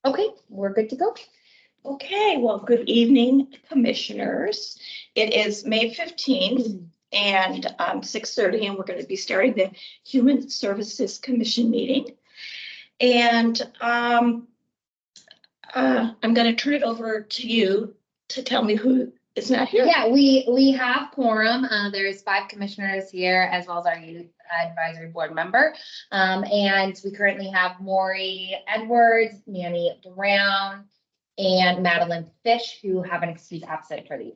Okay, we're good to go. Okay, well, good evening, commissioners. It is May 15th and 6:30, and we're going to be starting the Human Services Commission meeting. And I'm going to turn it over to you to tell me who is not here. Yeah, we have quorum. There's 5 commissioners here as well as our youth advisory board member. And we currently have Maury Edwards, Manny Brown, and Madeline Fish, who have an excuse absent for the.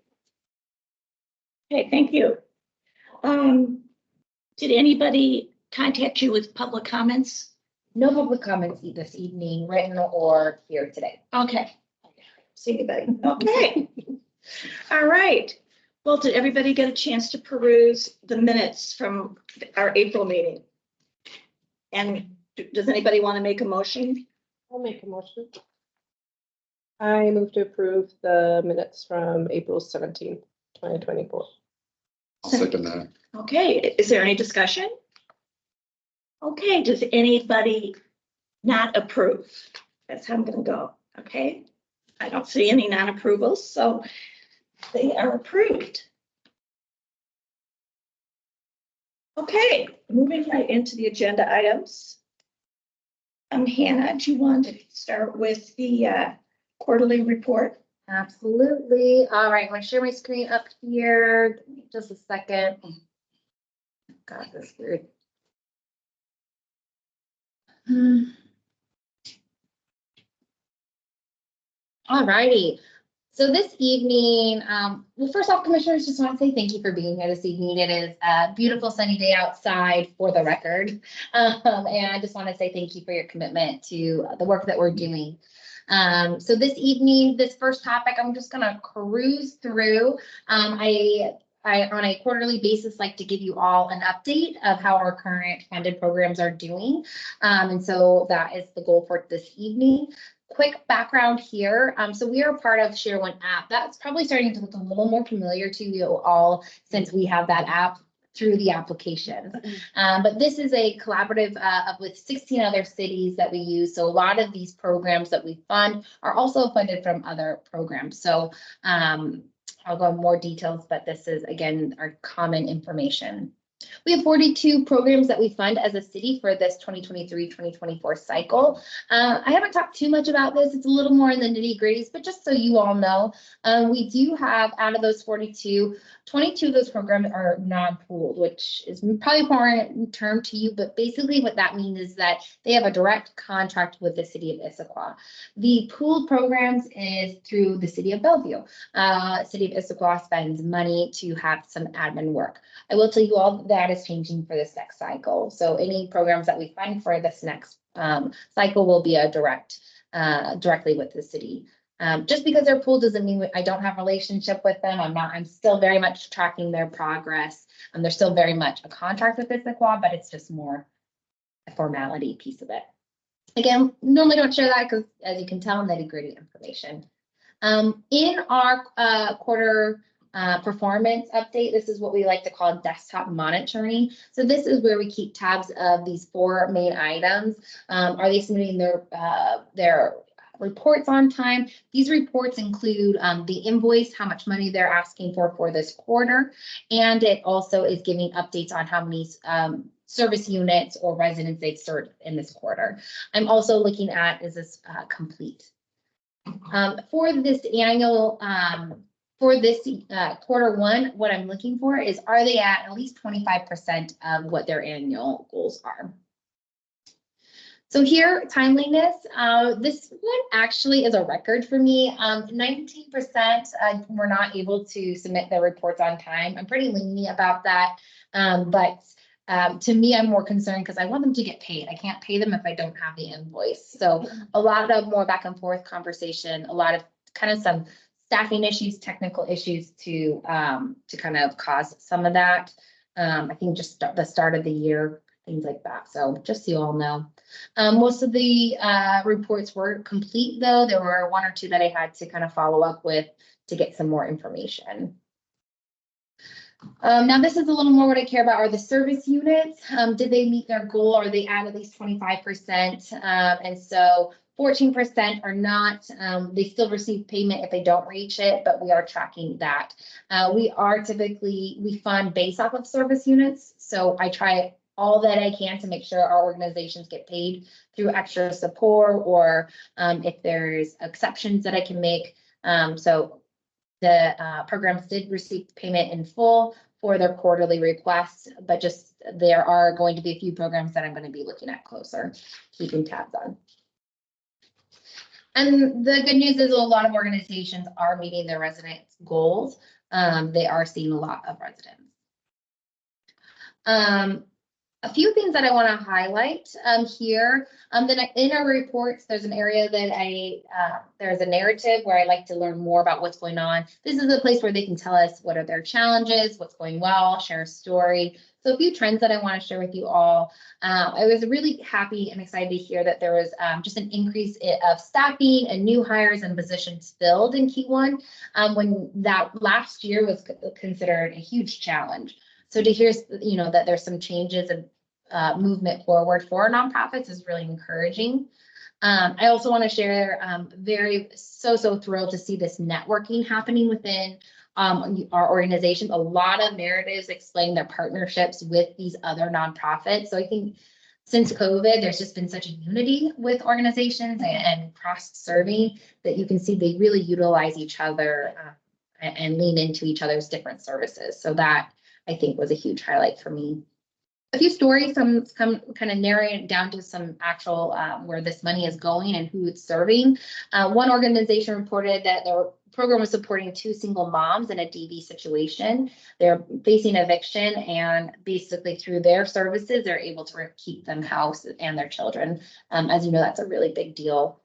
Okay, thank you. Did anybody contact you with public comments? No public comments this evening, written or here today. Okay. See anybody? Okay. All right. Well, did everybody get a chance to peruse the minutes from our April meeting? And does anybody want to make a motion? I'll make a motion. I move to approve the minutes from April 17th, 2024. I'll second that. Okay, is there any discussion? Okay, does anybody not approve? That's how I'm gonna go, okay? I don't see any non-approvals, so they are approved. Okay, moving right into the agenda items. Hannah, do you want to start with the quarterly report? Absolutely. All right, I'm gonna share my screen up here. Give me just a second. Got this weird. All righty. So this evening, well, first off, commissioners, just want to say thank you for being here this evening. It is a beautiful sunny day outside, for the record. And I just want to say thank you for your commitment to the work that we're doing. So this evening, this first topic, I'm just going to cruise through. I, on a quarterly basis, like to give you all an update of how our current funded programs are doing. And so that is the goal for this evening. Quick background here. So we are part of Share One app. That's probably starting to look a little more familiar to you all since we have that app through the application. But this is a collaborative with 16 other cities that we use. So a lot of these programs that we fund are also funded from other programs. So I'll go into more details, but this is, again, our common information. We have 42 programs that we fund as a city for this 2023-2024 cycle. I haven't talked too much about this. It's a little more in the nitty gritties, but just so you all know, we do have, out of those 42, 22 of those programs are non-pooled, which is probably a foreign term to you, but basically what that means is that they have a direct contract with the city of Issaquah. The pooled programs is through the city of Bellevue. City of Issaquah spends money to have some admin work. I will tell you all that is changing for this next cycle. So any programs that we fund for this next cycle will be a directly with the city. Just because they're pooled doesn't mean I don't have a relationship with them. I'm still very much tracking their progress. They're still very much a contract with Issaquah, but it's just more a formality piece of it. Again, normally don't share that because, as you can tell, nitty-gritty information. In our quarter performance update, this is what we like to call desktop monitoring. So this is where we keep tabs of these 4 main items. Are they submitting their reports on time? These reports include the invoice, how much money they're asking for this quarter, and it also is giving updates on how many service units or residents they've served in this quarter. I'm also looking at, is this complete? For this annual, for this quarter 1, what I'm looking for is, are they at least 25% of what their annual goals are? So here, timeliness, this one actually is a record for me. 19% were not able to submit their reports on time. I'm pretty lenient about that, but to me, I'm more concerned because I want them to get paid. I can't pay them if I don't have the invoice. So a lot of more back and forth conversation, a lot of kind of some staffing issues, technical issues to kind of cause some of that. I think just the start of the year, things like that. So just so you all know. Most of the reports were complete though. There were 1 or 2 that I had to kind of follow up with to get some more information. Now this is a little more what I care about are the service units. Did they meet their goal? Are they at least 25%? And so 14% are not. They still receive payment if they don't reach it, but we are tracking that. We fund based off of service units. So I try all that I can to make sure our organizations get paid through extra support or if there's exceptions that I can make. So the programs did receive payment in full for their quarterly requests, but just there are going to be a few programs that I'm going to be looking at closer, keeping tabs on. And the good news is a lot of organizations are meeting their residents' goals. They are seeing a lot of residents. A few things that I want to highlight here. Then in our reports, there's an area that there's a narrative where I like to learn more about what's going on. This is a place where they can tell us what are their challenges, what's going well, share a story. So a few trends that I want to share with you all. I was really happy and excited to hear that there was just an increase of staffing and new hires and positions filled in Q1 when that last year was considered a huge challenge. So to hear, that there's some changes and movement forward for nonprofits is really encouraging. I also want to share, so thrilled to see this networking happening within our organization. A lot of narratives explain their partnerships with these other nonprofits. So I think since COVID, there's just been such a unity with organizations and cross-serving that you can see they really utilize each other and lean into each other's different services. So that I think was a huge highlight for me. A few stories, some kind of narrowing it down to some actual where this money is going and who it's serving. One organization reported that their program was supporting 2 single moms in a DV situation. They're facing eviction, and basically through their services, they're able to keep them house and their children. As you know, that's a really big deal.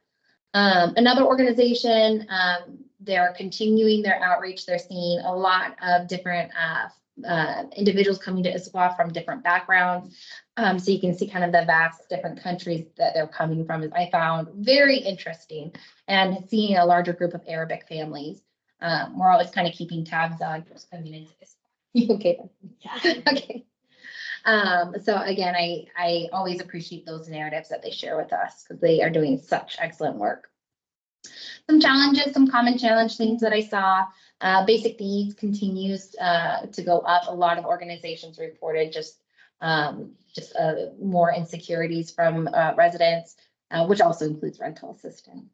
Another organization, they're continuing their outreach. They're seeing a lot of different individuals coming to Issaquah from different backgrounds. So you can see kind of the vast different countries that they're coming from, is I found very interesting, and seeing a larger group of Arabic families. We're always kind of keeping tabs on who's coming into Issaquah. Okay. Yeah. Okay. So again, I always appreciate those narratives that they share with us because they are doing such excellent work. Some challenges, some common challenge things that I saw. Basic needs continues to go up. A lot of organizations reported just more insecurities from residents, which also includes rental assistance.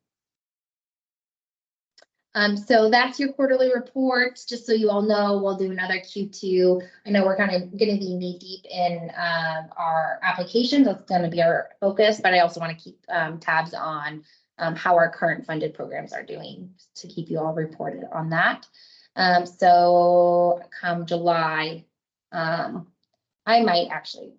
So that's your quarterly report. Just so you all know, we'll do another Q2. I know we're kind of going to be knee deep in our applications. That's going to be our focus, but I also want to keep tabs on how our current funded programs are doing to keep you all reported on that. So come July, I might actually,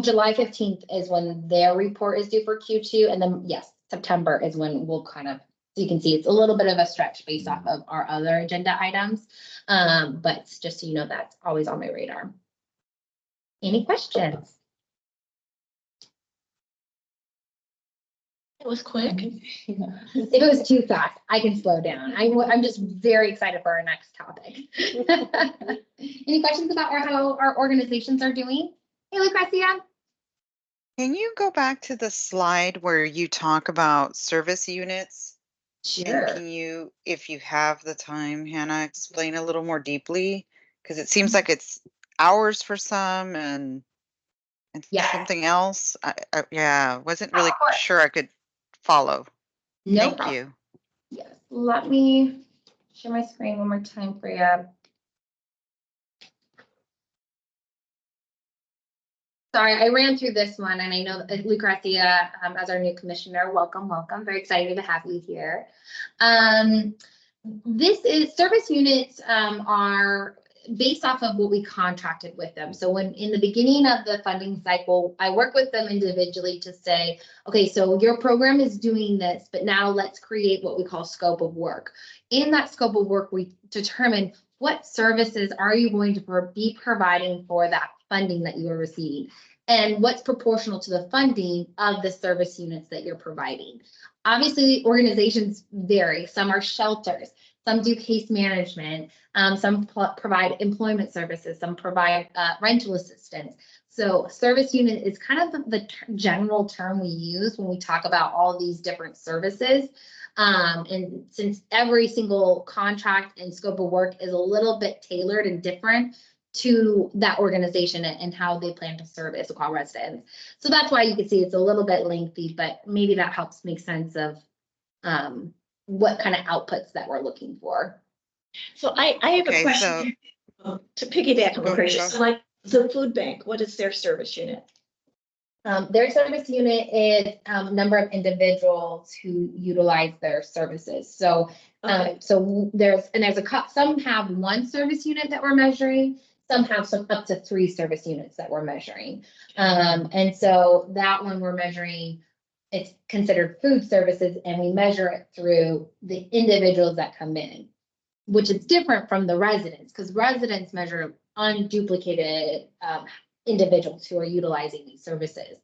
July 15th is when their report is due for Q2. And then yes, September is when we'll kind of, so you can see it's a little bit of a stretch based off of our other agenda items. But just so you know, that's always on my radar. Any questions? It was quick. If it was too fast, I can slow down. I'm just very excited for our next topic. Any questions about how our organizations are doing? Hey, Lucrecia. Can you go back to the slide where you talk about service units? Sure. And can you, if you have the time, Hannah, explain a little more deeply? Because it seems like it's hours for some and Yeah. something else. Yeah, wasn't really sure I could follow. No Thank problem. you. Yes, let me share my screen one more time for you. Sorry, I ran through this one, and I know that Lucrecia, as our new commissioner, welcome. Very excited to have you here. This is service units are based off of what we contracted with them. So when in the beginning of the funding cycle, I work with them individually to say, okay, so your program is doing this, but now let's create what we call scope of work. In that scope of work, we determine what services are you going to be providing for that funding that you are receiving, and what's proportional to the funding of the service units that you're providing. Obviously, organizations vary. Some are shelters, some do case management, some provide employment services, some provide rental assistance. So service unit is kind of the general term we use when we talk about all these different services. And since every single contract and scope of work is a little bit tailored and different to that organization and how they plan to serve Issaquah residents. So that's why you can see it's a little bit lengthy, but maybe that helps make sense of what kind of outputs that we're looking for. So I have a Okay, question to piggyback on Go- Lucretia. go. So like the food bank, what is their service unit? Their service unit is number of individuals who utilize their services. So, Okay. so there's some have one service unit that we're measuring. Some have up to 3 service units that we're measuring. And so that one we're measuring, it's considered food services, and we measure it through the individuals that come in, which is different from the residents, because residents measure unduplicated individuals who are utilizing these services,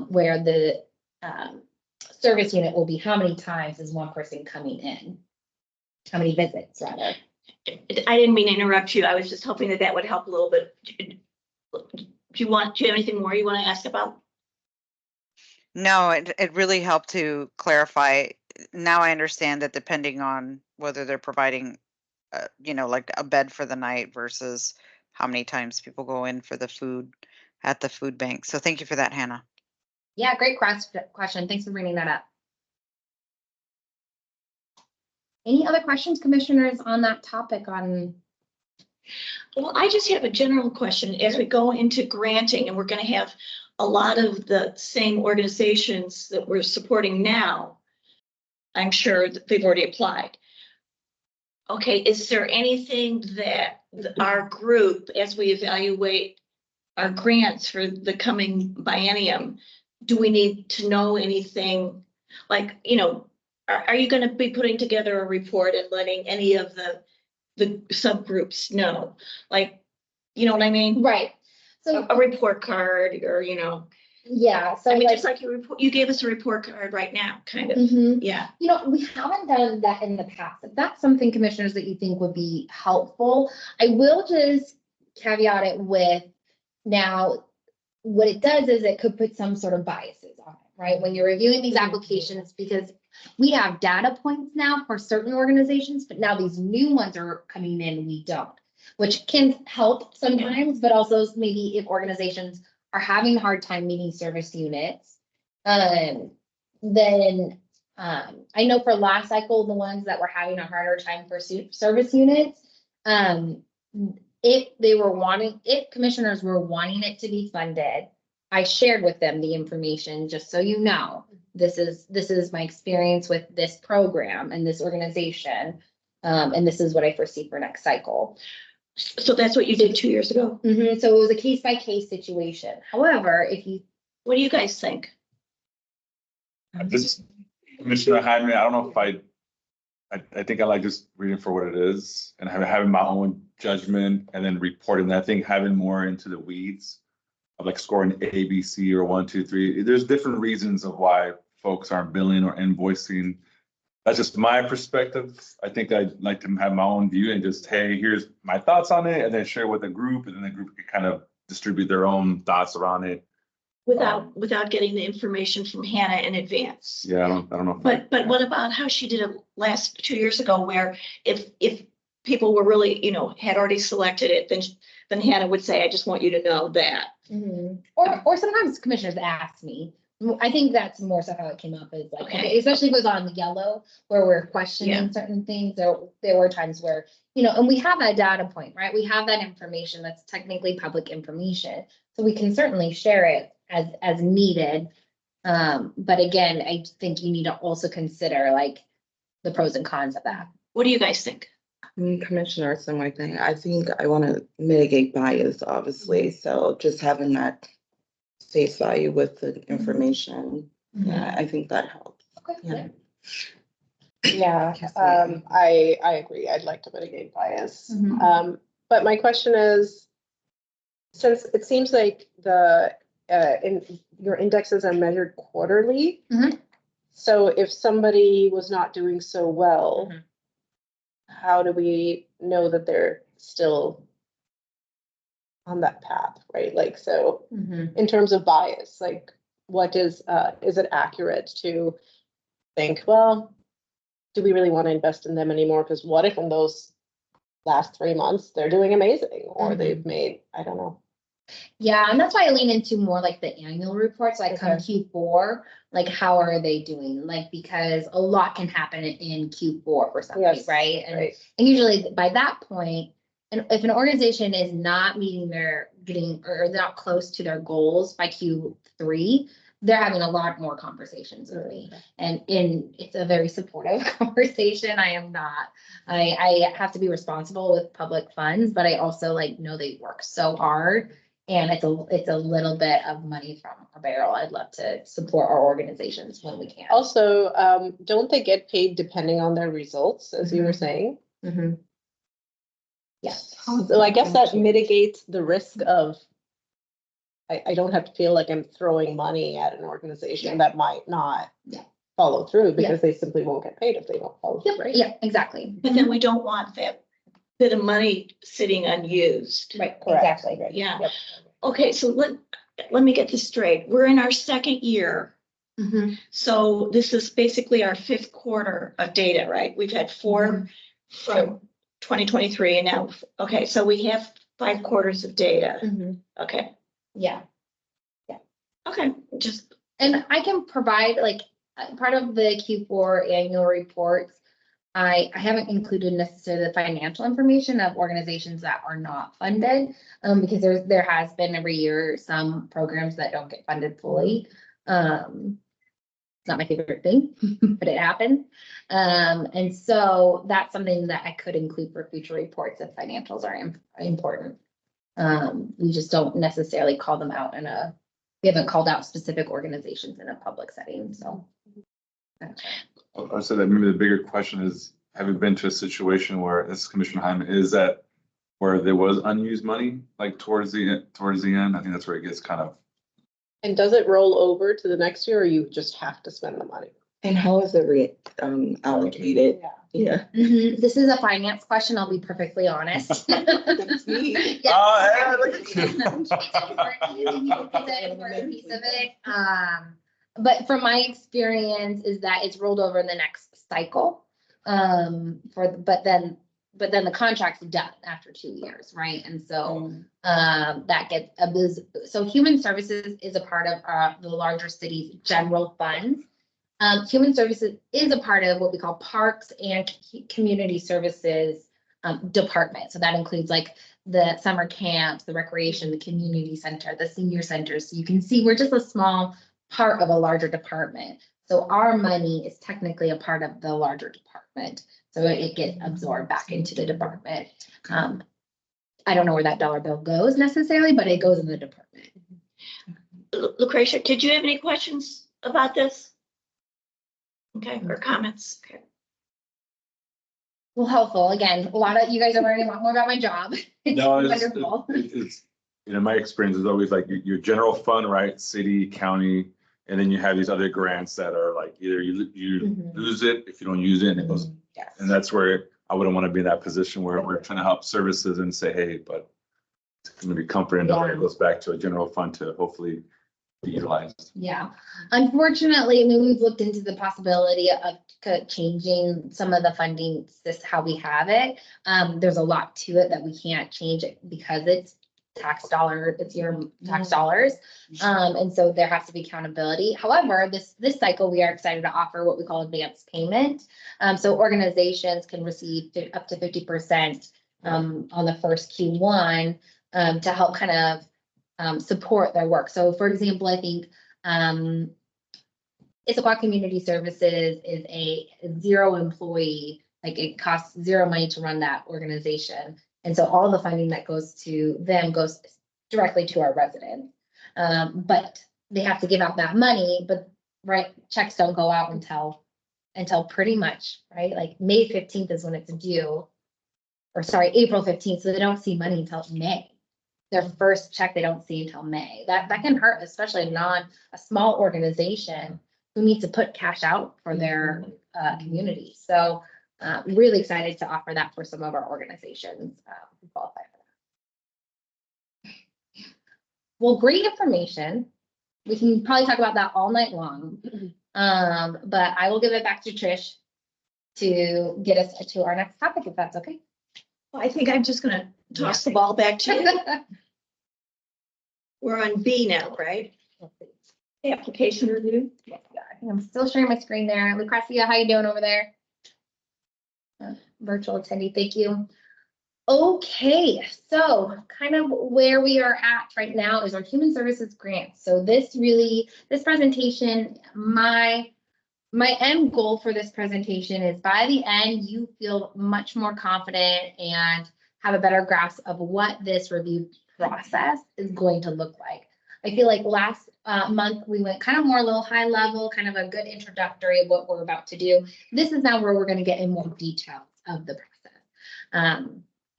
where the service unit will be how many times is one person coming in, how many visits rather. I didn't mean to interrupt you. I was just hoping that that would help a little bit. Do you have anything more you want to ask about? No, it really helped to clarify. Now I understand that depending on whether they're providing, like a bed for the night versus how many times people go in for the food at the food bank. So thank you for that, Hannah. Yeah, great question. Thanks for bringing that up. Any other questions, commissioners, on that topic on? Well, I just have a general question. As we go into granting, and we're going to have a lot of the same organizations that we're supporting now, I'm sure that they've already applied. Okay, is there anything that our group, as we evaluate our grants for the coming biennium, do we need to know anything? Like, are you going to be putting together a report and letting any of the subgroups know? Like, you know what I mean? Right. So A report card or, yeah, so I mean, like, just like you gave us a report card right now, kind of. mhm. Yeah. We haven't done that in the past. If that's something, commissioners, that you think would be helpful, I will just caveat it with, now, what it does is it could put some sort of biases on it, right? When you're reviewing these applications, because we have data points now for certain organizations, but now these new ones are coming in, we don't, which can help sometimes, but also maybe if organizations are having a hard time meeting service units, then I know for last cycle, the ones that were having a harder time for service units, if commissioners were wanting it to be funded, I shared with them the information, just so you know, this is my experience with this program and this organization. And this is what I foresee for next cycle. So that's what you did 2 years ago. Mhm. So it was a case by case situation. However, What do you guys think? This Commissioner Hyman, I don't know if I think I like just reading for what it is and having my own judgment and then reporting that. I think having more into the weeds of like scoring A, B, C, or 1, 2, 3. There's different reasons of why folks aren't billing or invoicing. That's just my perspective. I think I'd like to have my own view and just, hey, here's my thoughts on it, and then share with the group, and then the group can kind of distribute their own thoughts around it. Without getting the information from Hannah in advance. Yeah, I don't know. But what about how she did it last 2 years ago, where if people were really, had already selected it, then Hannah would say, I just want you to know that. Mhm. Or sometimes commissioners ask me. I think that's more so how it came up, is like, Okay. especially if it was on the yellow where we're questioning Yeah. certain things. There were times where, and we have that data point, right? We have that information that's technically public information. So we can certainly share it as needed. But again, I think you need to also consider like the pros and cons of that. What do you guys think? Commissioner, similar thing. I think I want to mitigate bias, obviously. So just having that face value with the information, yeah, I think that helps. Okay. Yeah. Yeah, I agree. I'd like to mitigate bias. Mhm. But my question is, since it seems like your indexes are measured quarterly, Mhm. so if somebody was not doing so well, Mhm. how do we know that they're still on that path, right? Like, so Mhm. in terms of bias, like what is it accurate to think, well, do we really want to invest in them anymore? Because what if in those last 3 months, they're doing amazing, or they've made, I don't know. Yeah, and that's why I lean into more like the annual reports, like come Okay. Q4, like how are they doing? Like, because a lot can happen in Q4 for somebody, Yes, right? right. And usually by that point, and if an organization is not meeting their or they're not close to their goals by Q3, they're having a lot more conversations with me. And it's a very supportive conversation. I have to be responsible with public funds, but I also like know they work so hard. And it's a little bit of money from a barrel. I'd love to support our organizations when we can. Also, don't they get paid depending on their results, as you were saying? Mhm. Yes. So I guess that mitigates the risk of, I don't have to feel like I'm throwing money at an organization that might not Yeah. follow through because they simply won't get paid if they don't follow through, right? Yeah, exactly. But then we don't want that bit of money sitting unused. Right, Correct. exactly. Yeah. Yep. Okay, so let me get this straight. We're in our second year. Mhm. So this is basically our 5th quarter of data, right? We've had 4 from 2023 and now, okay, so we have 5 quarters of data. Mhm. Okay, Yeah. okay, just, And I can provide like part of the Q4 annual reports. I haven't included necessarily the financial information of organizations that are not funded, because there has been every year some programs that don't get funded fully. It's not my favorite thing, but it happens. And so that's something that I could include for future reports if financials are important. We just don't necessarily call them out we haven't called out specific organizations in a public setting, so. I said that maybe the bigger question is, have you been to a situation where, this is Commissioner Hyman, is that where there was unused money, like towards the end? I think that's where it gets kind of. And does it roll over to the next year, or you just have to spend the money? And how is it allocated? Yeah. Mhm. This is a finance question, I'll be perfectly honest. That's me. Yeah. Oh, yeah, look at It's you. important piece of it. But from my experience is that it's rolled over in the next cycle. But then the contract's done after 2 years, right? And so that gets so human services is a part of the larger city's general funds. Human services is a part of what we call parks and community services department. So that includes like the summer camps, the recreation, the community center, the senior centers. So you can see we're just a small part of a larger department. So our money is technically a part of the larger department. So it gets absorbed back into the department. I don't know where that dollar bill goes necessarily, but it goes in the department. Lucretia, did you have any questions about this? Okay, or comments? Okay. Well, helpful. Again, a lot of you guys are learning a lot more about my job. It's No, wonderful. it's, my experience is always like your general fund, right? City, county, and then you have these other grants that are like, either you Mhm. lose it if you don't use it, and it goes, Yes. and that's where I wouldn't want to be in that position where we're trying to help services and say, hey, but it's going to be comfort and Yeah. it goes back to a general fund to hopefully be utilized. Yeah, unfortunately, I mean, we've looked into the possibility of changing some of the funding, how we have it. There's a lot to it that we can't change it because it's it's your tax dollars. And so there has to be accountability. However, this cycle, we are excited to offer what we call advanced payment. So organizations can receive up to 50% on the first Q1 to help kind of support their work. So for example, I think Issaquah Community Services is a 0 employee, like it costs 0 money to run that organization. And so all the funding that goes to them goes directly to our residents. But they have to give out that money, but checks don't go out until pretty much, right? Like May 15th is when it's due, or sorry, April 15th. So they don't see money until May. Their first check they don't see until May. That can hurt, especially a small organization who needs to put cash out for their community. So really excited to offer that for some of our organizations who qualify for well, great information. We can probably talk about that all night long. But I will give it back to Trish to get us to our next topic, if that's okay. Well, I think I'm just gonna toss the ball back to you. We're on B now, right? Application review. I'm still sharing my screen there. Lucrecia, how you doing over there? Virtual attendee, thank you. Okay, so kind of where we are at right now is our human services grant. So this presentation, my end goal for this presentation is by the end, you feel much more confident and have a better grasp of what this review process is going to look like. I feel like last month we went kind of more a little high level, kind of a good introductory of what we're about to do. This is now where we're going to get in more details of the process.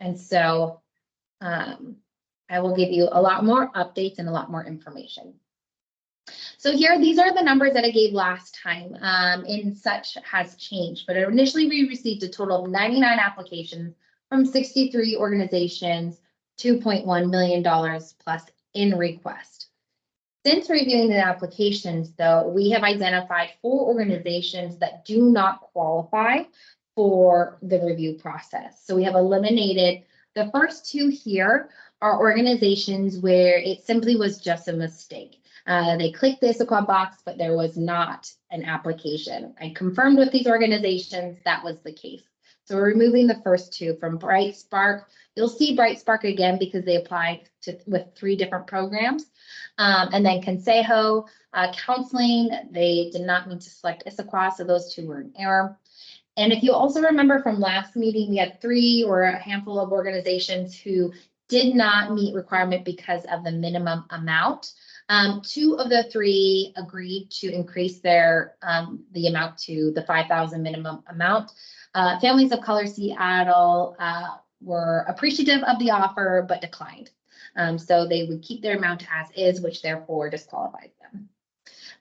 And so I will give you a lot more updates and a lot more information. So here, these are the numbers that I gave last time. In such has changed, but initially we received a total of 99 applications from 63 organizations, $2.1 million plus in request. Since reviewing the applications, though, we have identified 4 organizations that do not qualify for the review process. So we have eliminated the first 2 here are organizations where it simply was just a mistake. They clicked the Issaquah box, but there was not an application. I confirmed with these organizations that was the case. So we're removing the first 2 from Bright Spark. You'll see Bright Spark again because they applied with 3 different programs. And then Consejo Counseling, they did not need to select Issaquah, so those 2 were in error. And if you also remember from last meeting, we had 3 or a handful of organizations who did not meet requirement because of the minimum amount. 2 of the 3 agreed to increase their the amount to the $5,000 minimum amount. Families of Color Seattle were appreciative of the offer but declined. So they would keep their amount as is, which therefore disqualifies them.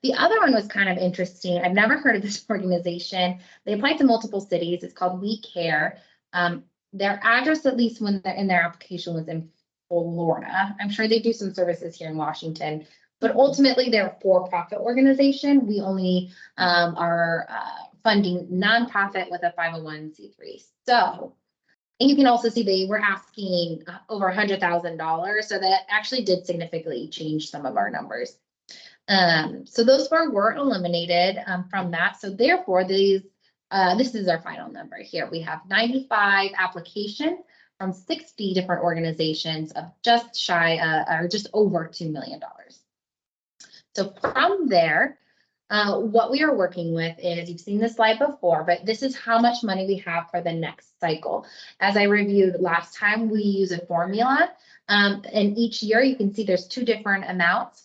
The other one was kind of interesting. I've never heard of this organization. They applied to multiple cities. It's called We Care. Their address, at least when they're in their application, was in Florida. I'm sure they do some services here in Washington, but ultimately they're a for-profit organization. We only are funding nonprofit with a 501c3. So, and you can also see they were asking over $100,000. So that actually did significantly change some of our numbers. So those 4 were eliminated from that. So therefore, this is our final number here. We have 95 applications from 60 different organizations of just shy or just over $2 million. So from there, what we are working with is, you've seen this slide before, but this is how much money we have for the next cycle. As I reviewed last time, we use a formula, and each year you can see there's 2 different amounts.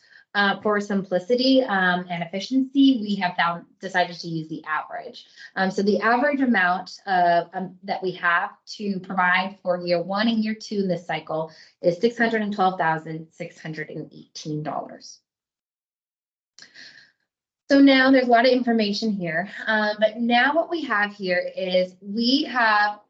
For simplicity and efficiency, we have now decided to use the average. So the average amount that we have to provide for year 1 and year 2 in this cycle is $612,618. So now there's a lot of information here, but now what we have here is we have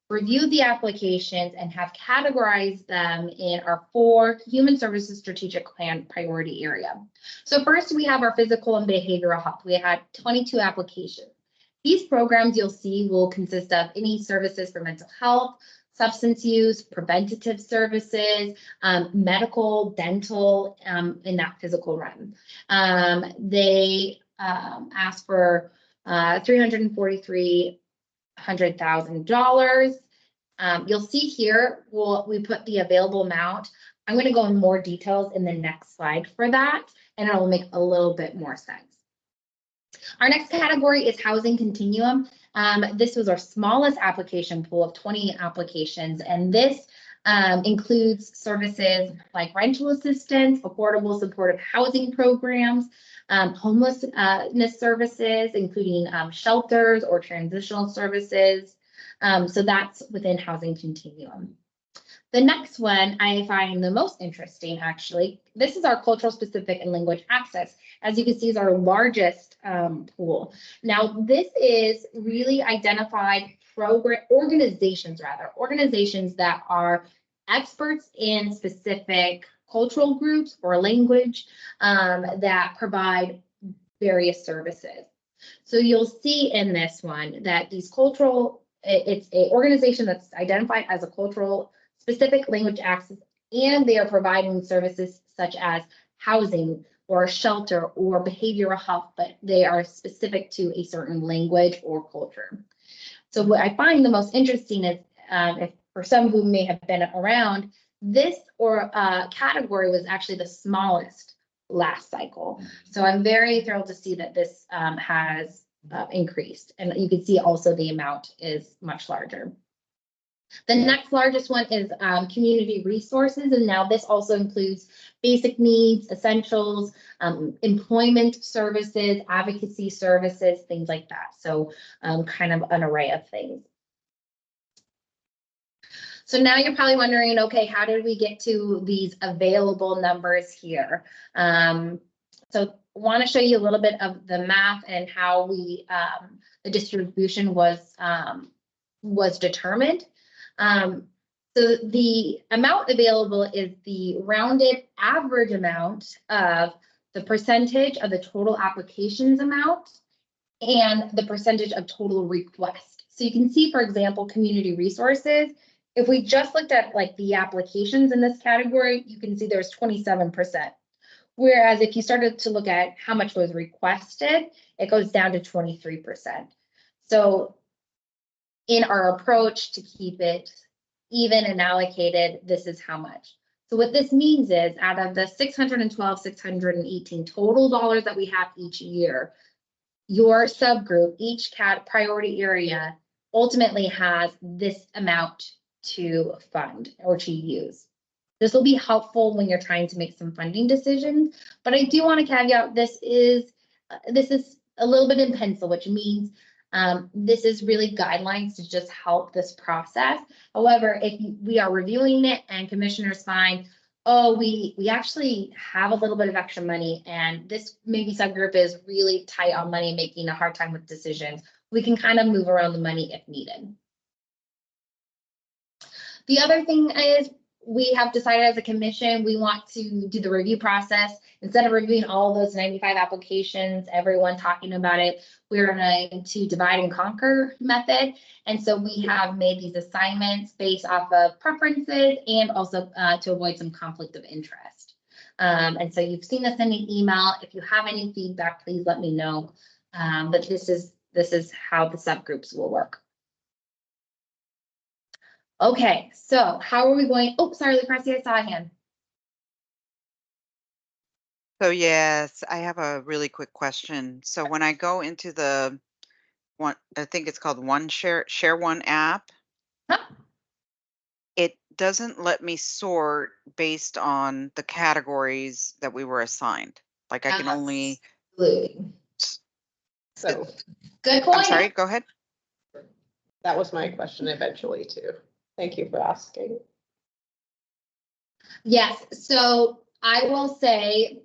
reviewed the applications and have categorized them in our 4 human services strategic plan priority area. So first we have our physical and behavioral health. We had 22 applications. These programs you'll see will consist of any services for mental health, substance use, preventative services, medical, dental, in that physical realm. They asked for $343,000. You'll see here, we put the available amount. I'm going to go in more details in the next slide for that, and it will make a little bit more sense. Our next category is housing continuum. This was our smallest application pool of 20 applications, and this includes services like rental assistance, affordable supportive housing programs, homelessness services, including shelters or transitional services. So that's within housing continuum. The next one I find the most interesting, actually. This is our cultural specific and language access. As you can see, is our largest pool. Now, this is really identified organizations that are experts in specific cultural groups or language that provide various services. So you'll see in this one that these it's a organization that's identified as a cultural specific language access, and they are providing services such as housing or shelter or behavioral health, but they are specific to a certain language or culture. So what I find the most interesting is, if for some who may have been around, this category was actually the smallest last cycle. So I'm very thrilled to see that this has increased, and you can see also the amount is much larger. The next largest one is community resources, and now this also includes basic needs, essentials, employment services, advocacy services, things like that. So kind of an array of things. So now you're probably wondering, okay, how did we get to these available numbers here? So want to show you a little bit of the math and how we the distribution was determined. So the amount available is the rounded average amount of the percentage of the total applications amount and the percentage of total request. So you can see, for example, community resources. If we just looked at like the applications in this category, you can see there's 27%. Whereas if you started to look at how much was requested, it goes down to 23%. So in our approach to keep it even and allocated, this is how much. So what this means is out of the 612, 618 total dollars that we have each year, your subgroup, each priority area ultimately has this amount to fund or to use. This will be helpful when you're trying to make some funding decisions, but I do want to caveat this is a little bit in pencil, which means this is really guidelines to just help this process. However, if we are reviewing it and commissioners find, oh, we actually have a little bit of extra money and this maybe subgroup is really tight on money, making a hard time with decisions, we can kind of move around the money if needed. The other thing is we have decided as a commission, we want to do the review process. Instead of reviewing all those 95 applications, everyone talking about it, we're going to divide and conquer method. And so we have made these assignments based off of preferences and also to avoid some conflict of interest. And so you've seen this in an email. If you have any feedback, please let me know. But this is how the subgroups will work. Okay, so how are we going? Oh, sorry, Lucrecia, I saw a hand. So yes, I have a really quick question. So when I go into the one, I think it's called Share One app, Huh? it doesn't let me sort based on the categories that we were assigned. Like I can only. Absolutely. So Good point. I'm sorry, go ahead. that was my question eventually too. Thank you for asking. Yes, so I will say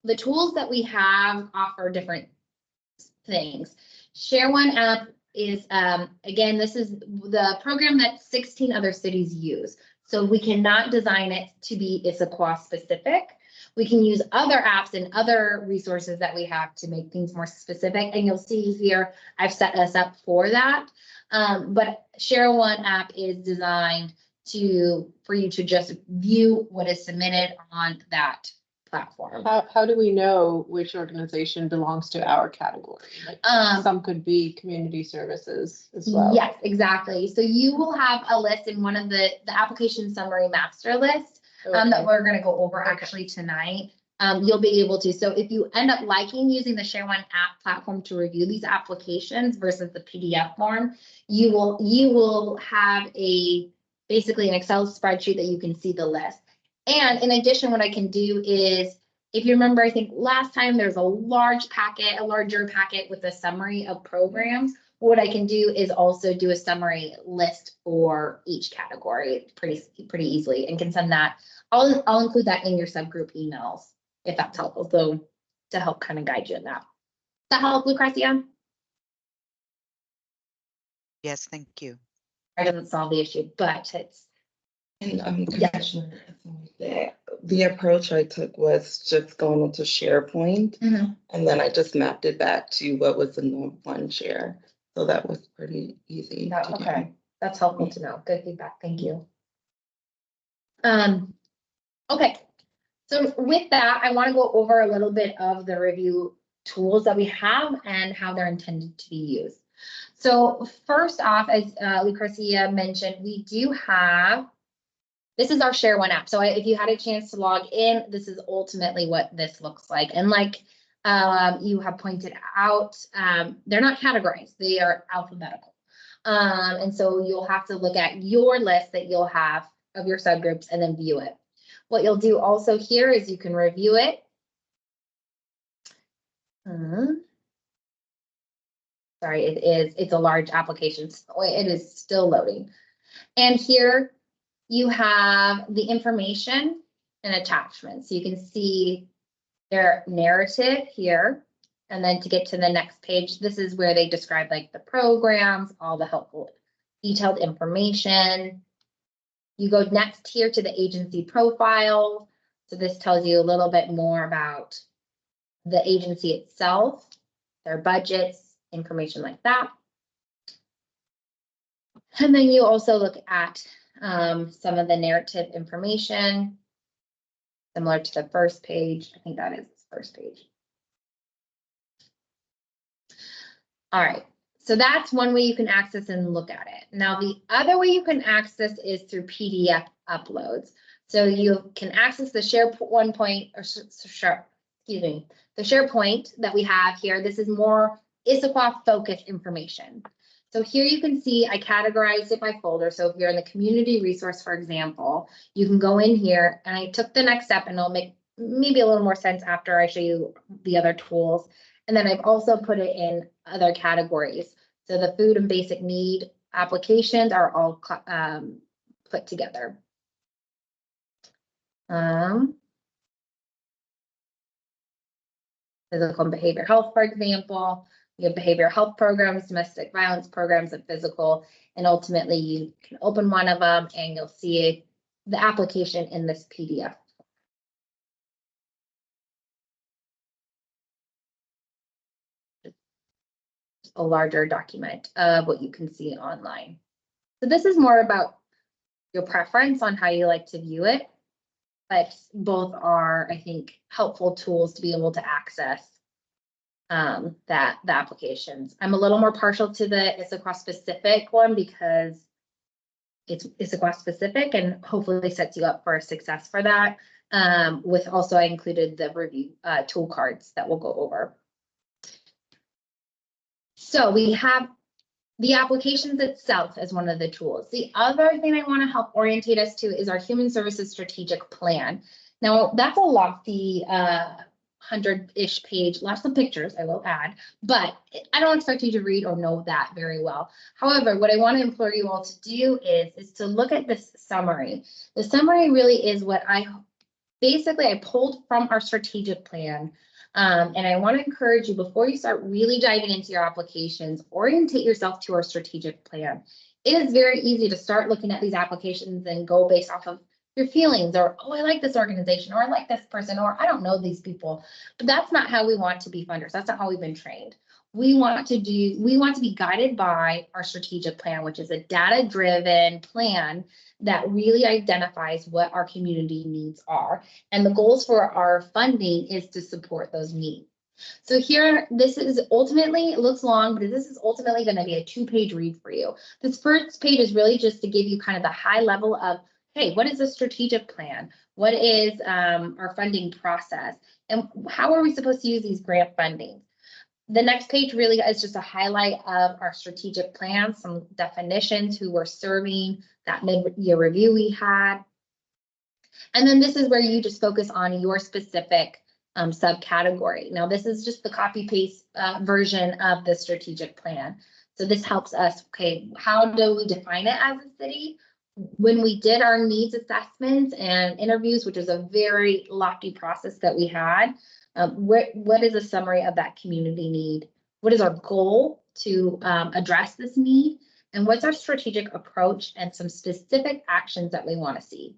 the tools that we have offer different things. Share One app is, again, this is the program that 16 other cities use. So we cannot design it to be Issaquah specific. We can use other apps and other resources that we have to make things more specific. And you'll see here, I've set us up for that. But Share One app is designed for you to just view what is submitted on that platform. How do we know which organization belongs to our category? Like, some could be community services as well. Yes, exactly. So you will have a list in one of the application summary master list that we're going to go over actually tonight. You'll be able to. So if you end up liking using the Share One app platform to review these applications versus the PDF form, you will have basically an Excel spreadsheet that you can see the list. And in addition, what I can do is, if you remember, I think last time there's a larger packet with a summary of programs. What I can do is also do a summary list for each category pretty easily, and can send that. I'll include that in your subgroup emails if that's helpful. So to help kind of guide you in that. Does that help, Lucrecia? Yes, thank you. It doesn't solve the issue, but And Commissioner, the approach I took was just going into SharePoint, Mhm. and then I just mapped it back to what was in the one share. So that was pretty easy No, to do. okay, that's helpful to know. Good feedback. Thank you. Okay, so with that, I want to go over a little bit of the review tools that we have and how they're intended to be used. So first off, as Lucrecia mentioned, we do have, this is our Share One app. So if you had a chance to log in, this is ultimately what this looks like. And like you have pointed out, they're not categorized, they are alphabetical. And so you'll have to look at your list that you'll have of your subgroups and then view it. What you'll do also here is you can review it. Sorry, it's a large application, so it is still loading. And here you have the information and attachments. So you can see their narrative here. And then to get to the next page, this is where they describe like the programs, all the helpful detailed information. You go next here to the agency profile. So this tells you a little bit more about the agency itself, their budgets, information like that. And then you also look at some of the narrative information, similar to the first page. I think that is the first page. All right, so that's one way you can access and look at it. Now, the other way you can access is through PDF uploads. So you can access the SharePoint, the SharePoint that we have here. This is more Issaquah focused information. So here you can see I categorized it by folder. So if you're in the community resource, for example, you can go in here and I took the next step and it'll make maybe a little more sense after I show you the other tools. And then I've also put it in other categories. So the food and basic need applications are all put together. Physical and behavioral health, for example, you have behavioral health programs, domestic violence programs, and physical, and ultimately you can open one of them and you'll see the application in this PDF. A larger document of what you can see online. So this is more about your preference on how you like to view it, but both are, I think, helpful tools to be able to access the applications. I'm a little more partial to the Issaquah specific one because it's Issaquah specific and hopefully sets you up for success for that. With also I included the review tool cards that we'll go over. So we have the applications itself as one of the tools. The other thing I want to help orientate us to is our human services strategic plan. Now that's a lofty 100-ish page, lots of pictures I will add, but I don't expect you to read or know that very well. However, what I want to implore you all to do is to look at this summary. The summary really is what I pulled from our strategic plan. And I want to encourage you before you start really diving into your applications, orientate yourself to our strategic plan. It is very easy to start looking at these applications and go based off of your feelings or, oh, I like this organization or I like this person or I don't know these people. But that's not how we want to be funders. That's not how we've been trained. We want to be guided by our strategic plan, which is a data-driven plan that really identifies what our community needs are. And the goals for our funding is to support those needs. So here, this is ultimately, it looks long, but this is ultimately going to be a 2-page read for you. This first page is really just to give you kind of the high level of, hey, what is a strategic plan? What is our funding process? And how are we supposed to use these grant funding? The next page really is just a highlight of our strategic plan, some definitions, who we're serving, that mid-year review we had. And then this is where you just focus on your specific subcategory. Now, this is just the copy-paste version of the strategic plan. So this helps us, okay, how do we define it as a city? When we did our needs assessments and interviews, which is a very lofty process that we had, what is a summary of that community need? What is our goal to address this need? and what's our strategic approach and some specific actions that we want to see.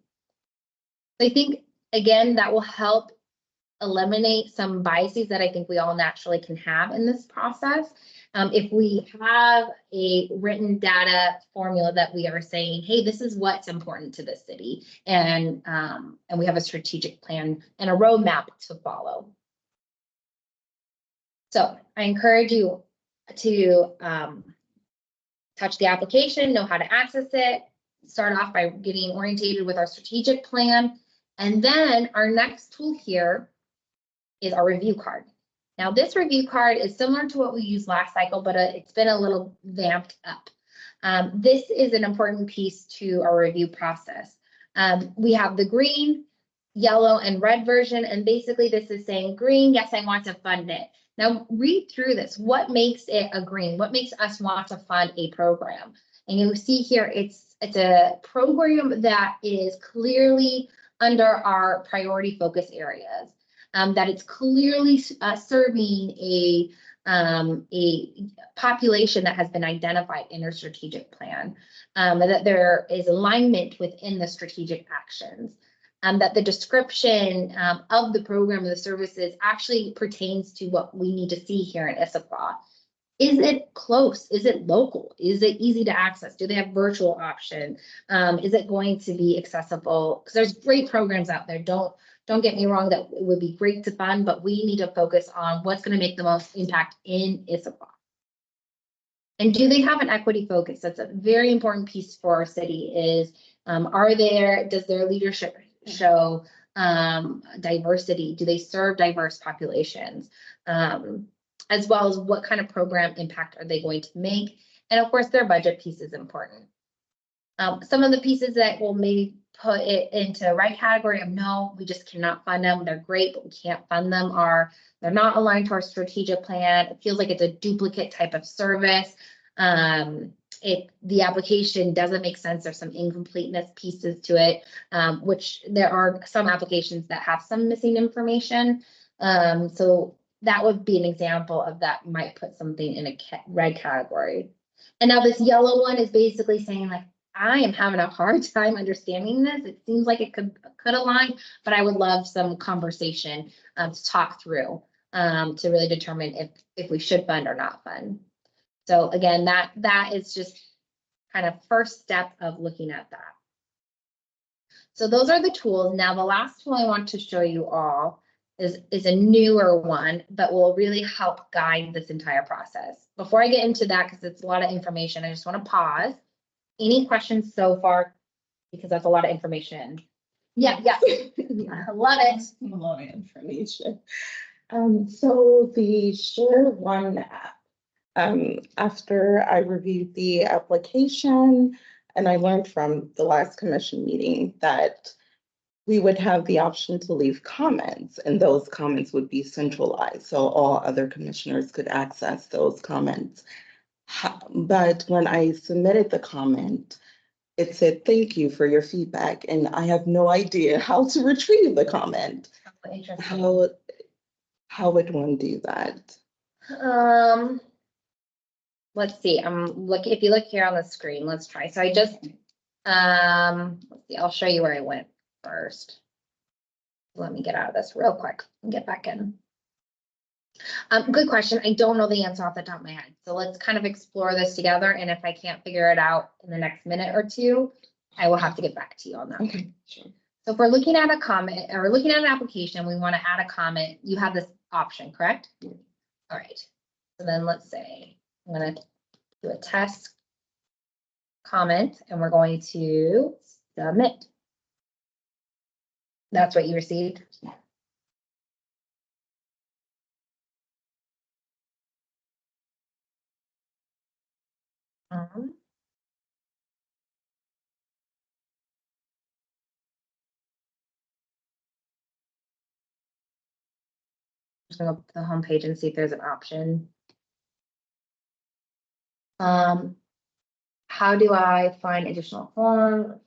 I think, again, that will help eliminate some biases that I think we all naturally can have in this process. If we have a written data formula that we are saying, hey, this is what's important to the city, and we have a strategic plan and a roadmap to follow. So I encourage you to touch the application, know how to access it, start off by getting orientated with our strategic plan. And then our next tool here is our review card. Now, this review card is similar to what we used last cycle, but it's been a little vamped up. This is an important piece to our review process. We have the green, yellow, and red version, and basically this is saying green, yes, I want to fund it. Now, read through this. What makes it a green? What makes us want to fund a program? And you see here, it's a program that is clearly under our priority focus areas. That it's clearly serving a population that has been identified in our strategic plan, that there is alignment within the strategic actions, that the description of the program and the services actually pertains to what we need to see here in Issaquah. Is it close? Is it local? Is it easy to access? Do they have virtual option? Is it going to be accessible? Because there's great programs out there. Don't get me wrong, that it would be great to fund, but we need to focus on what's going to make the most impact in Issaquah. And do they have an equity focus? That's a very important piece for our city is, does their leadership show diversity? Do they serve diverse populations? As well as what kind of program impact are they going to make? And of course, their budget piece is important. Some of the pieces that will maybe put it into right category of no, we just cannot fund them. They're great, but we can't fund them, they're not aligned to our strategic plan. It feels like it's a duplicate type of service. The application doesn't make sense. There's some incompleteness pieces to it, which there are some applications that have some missing information. So that would be an example of that might put something in a red category. And now this yellow one is basically saying like, I am having a hard time understanding this. It seems like it could align, but I would love some conversation to talk through to really determine if we should fund or not fund. So again, that is just kind of first step of looking at that. So those are the tools. Now, the last tool I want to show you all is a newer one, but will really help guide this entire process. Before I get into that, because it's a lot of information, I just want to pause. Any questions so far? Because that's a lot of information. Yeah. I love it. A lot of information. So the Share One app, after I reviewed the application and I learned from the last commission meeting that we would have the option to leave comments and those comments would be centralized. So all other commissioners could access those comments. But when I submitted the comment, it said, thank you for your feedback. And I have no idea how to retrieve the comment. How would one do that? Let's see. If you look here on the screen, let's try. So I just, let's see, I'll show you where I went first. Let me get out of this real quick and get back in. Good question. I don't know the answer off the top of my head. So let's kind of explore this together. And if I can't figure it out in the next minute or two, I will have to get back to you on that. Okay, sure. So if we're looking at a comment or looking at an application, we want to add a comment. You have this option, correct? Yeah. All right. So then let's say I'm going to do a test comment and we're going to submit. That's what you received? Yeah. Just gonna go to the homepage and see if there's an option. How do I find additional form?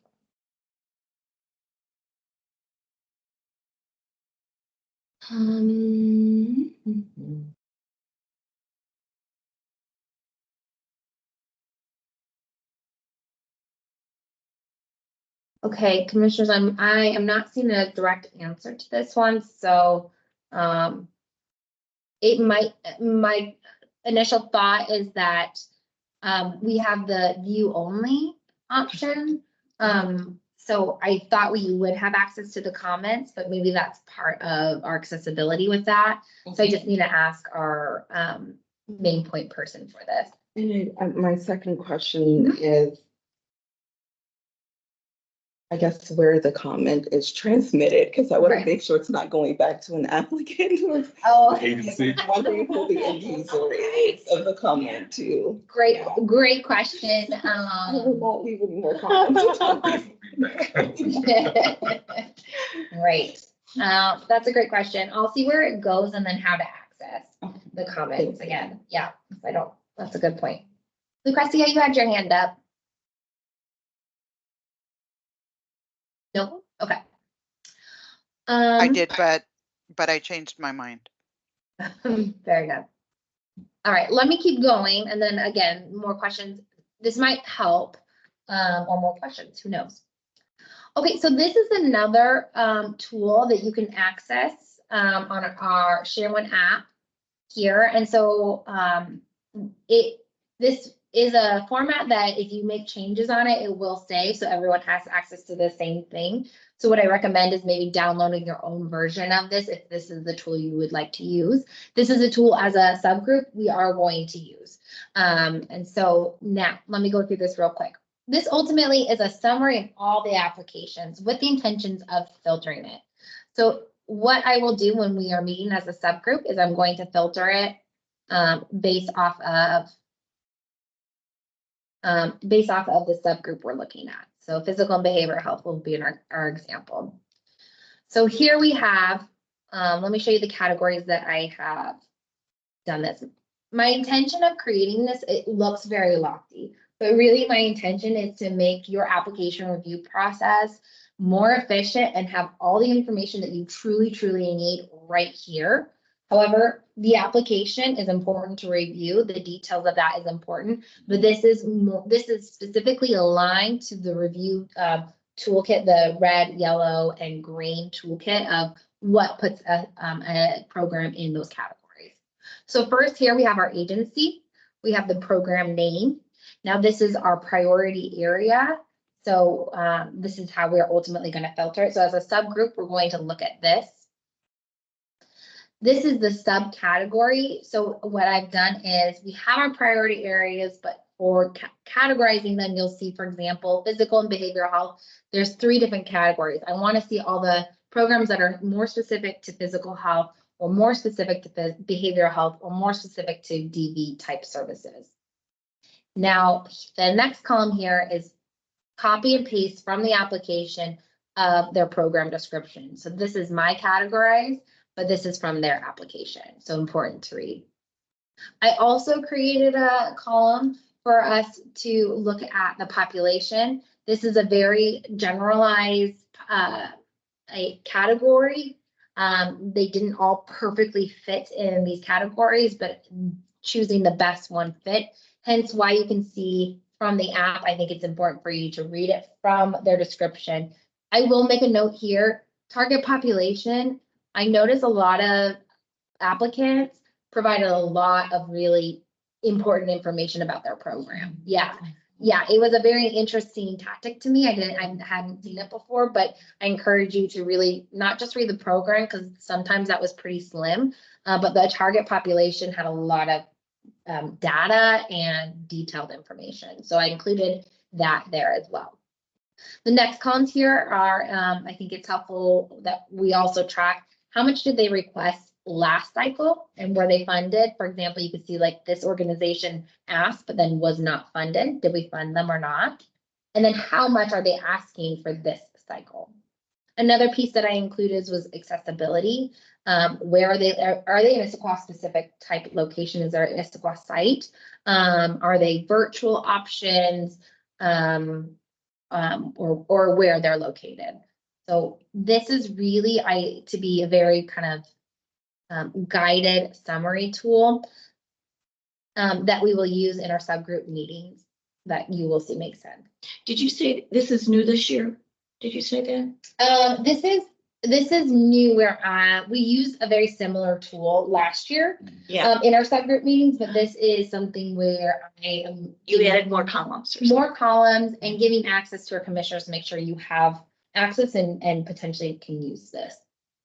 Okay, commissioners, I am not seeing a direct answer to this one, so, it might, my initial thought is that, we have the view only option. So I thought we would have access to the comments, but maybe that's part of our accessibility with that. So I just need to ask our, main point person for this. And my second question is, I guess where the comment is transmitted, because I want Right. to make sure it's not going back to an applicant or Oh, Agency. wondering who the end user is of the comment too. great question. I will not leave any more comments. Right. That's a great question. I'll see where it goes and then how to access the comments again. Yeah, I don't, that's a good point. Lucrecia, you had your hand up. No? Okay. I did, but I changed my mind. Very good. All right, let me keep going, and then again, more questions. This might help, or more questions, who knows? Okay, so this is another tool that you can access on our ShareOne app here. And so this is a format that if you make changes on it, it will stay, so everyone has access to the same thing. So what I recommend is maybe downloading your own version of this if this is the tool you would like to use. This is a tool as a subgroup we are going to use. And so now let me go through this real quick. This ultimately is a summary of all the applications with the intentions of filtering it. So what I will do when we are meeting as a subgroup is I'm going to filter it based off of the subgroup we're looking at. So physical and behavioral health will be in our example. So here we have, let me show you the categories that I have done this. My intention of creating this, it looks very lofty, but really my intention is to make your application review process more efficient and have all the information that you truly need right here. However, the application is important to review. The details of that is important, but this is specifically aligned to the review toolkit, the red, yellow, and green toolkit of what puts a program in those categories. So first here we have our agency. We have the program name. Now this is our priority area. So this is how we're ultimately going to filter it. So as a subgroup, we're going to look at this. This is the subcategory. So what I've done is we have our priority areas, but for categorizing them, you'll see, for example, physical and behavioral health. There's 3 different categories. I want to see all the programs that are more specific to physical health or more specific to behavioral health or more specific to DV type services. Now, the next column here is copy and paste from the application of their program description. So this is my categorized, but this is from their application. So important to read. I also created a column for us to look at the population. This is a very generalized a category. They didn't all perfectly fit in these categories, but choosing the best one fit. Hence why you can see from the app, I think it's important for you to read it from their description. I will make a note here, target population. I notice a lot of applicants provided a lot of really important information about their program. Yeah, it was a very interesting tactic to me. I hadn't seen it before, but I encourage you to really not just read the program because sometimes that was pretty slim, but the target population had a lot of data and detailed information. So I included that there as well. The next columns here are, I think it's helpful that we also track how much did they request last cycle and were they funded? For example, you can see like this organization asked, but then was not funded. Did we fund them or not? And then how much are they asking for this cycle? Another piece that I included was accessibility. Where are they in Issaquah specific type location? Is there an Issaquah site? Are they virtual options? Or where they're located. So this is really to be a very kind of guided summary tool that we will use in our subgroup meetings that you will see make sense. Did you say this is new this year? Did you say that? This is new where we used a very similar tool last year Yeah, in our subgroup meetings, but this is something where I am. you added more columns or something. More columns and giving access to our commissioners to make sure you have access and potentially can use this.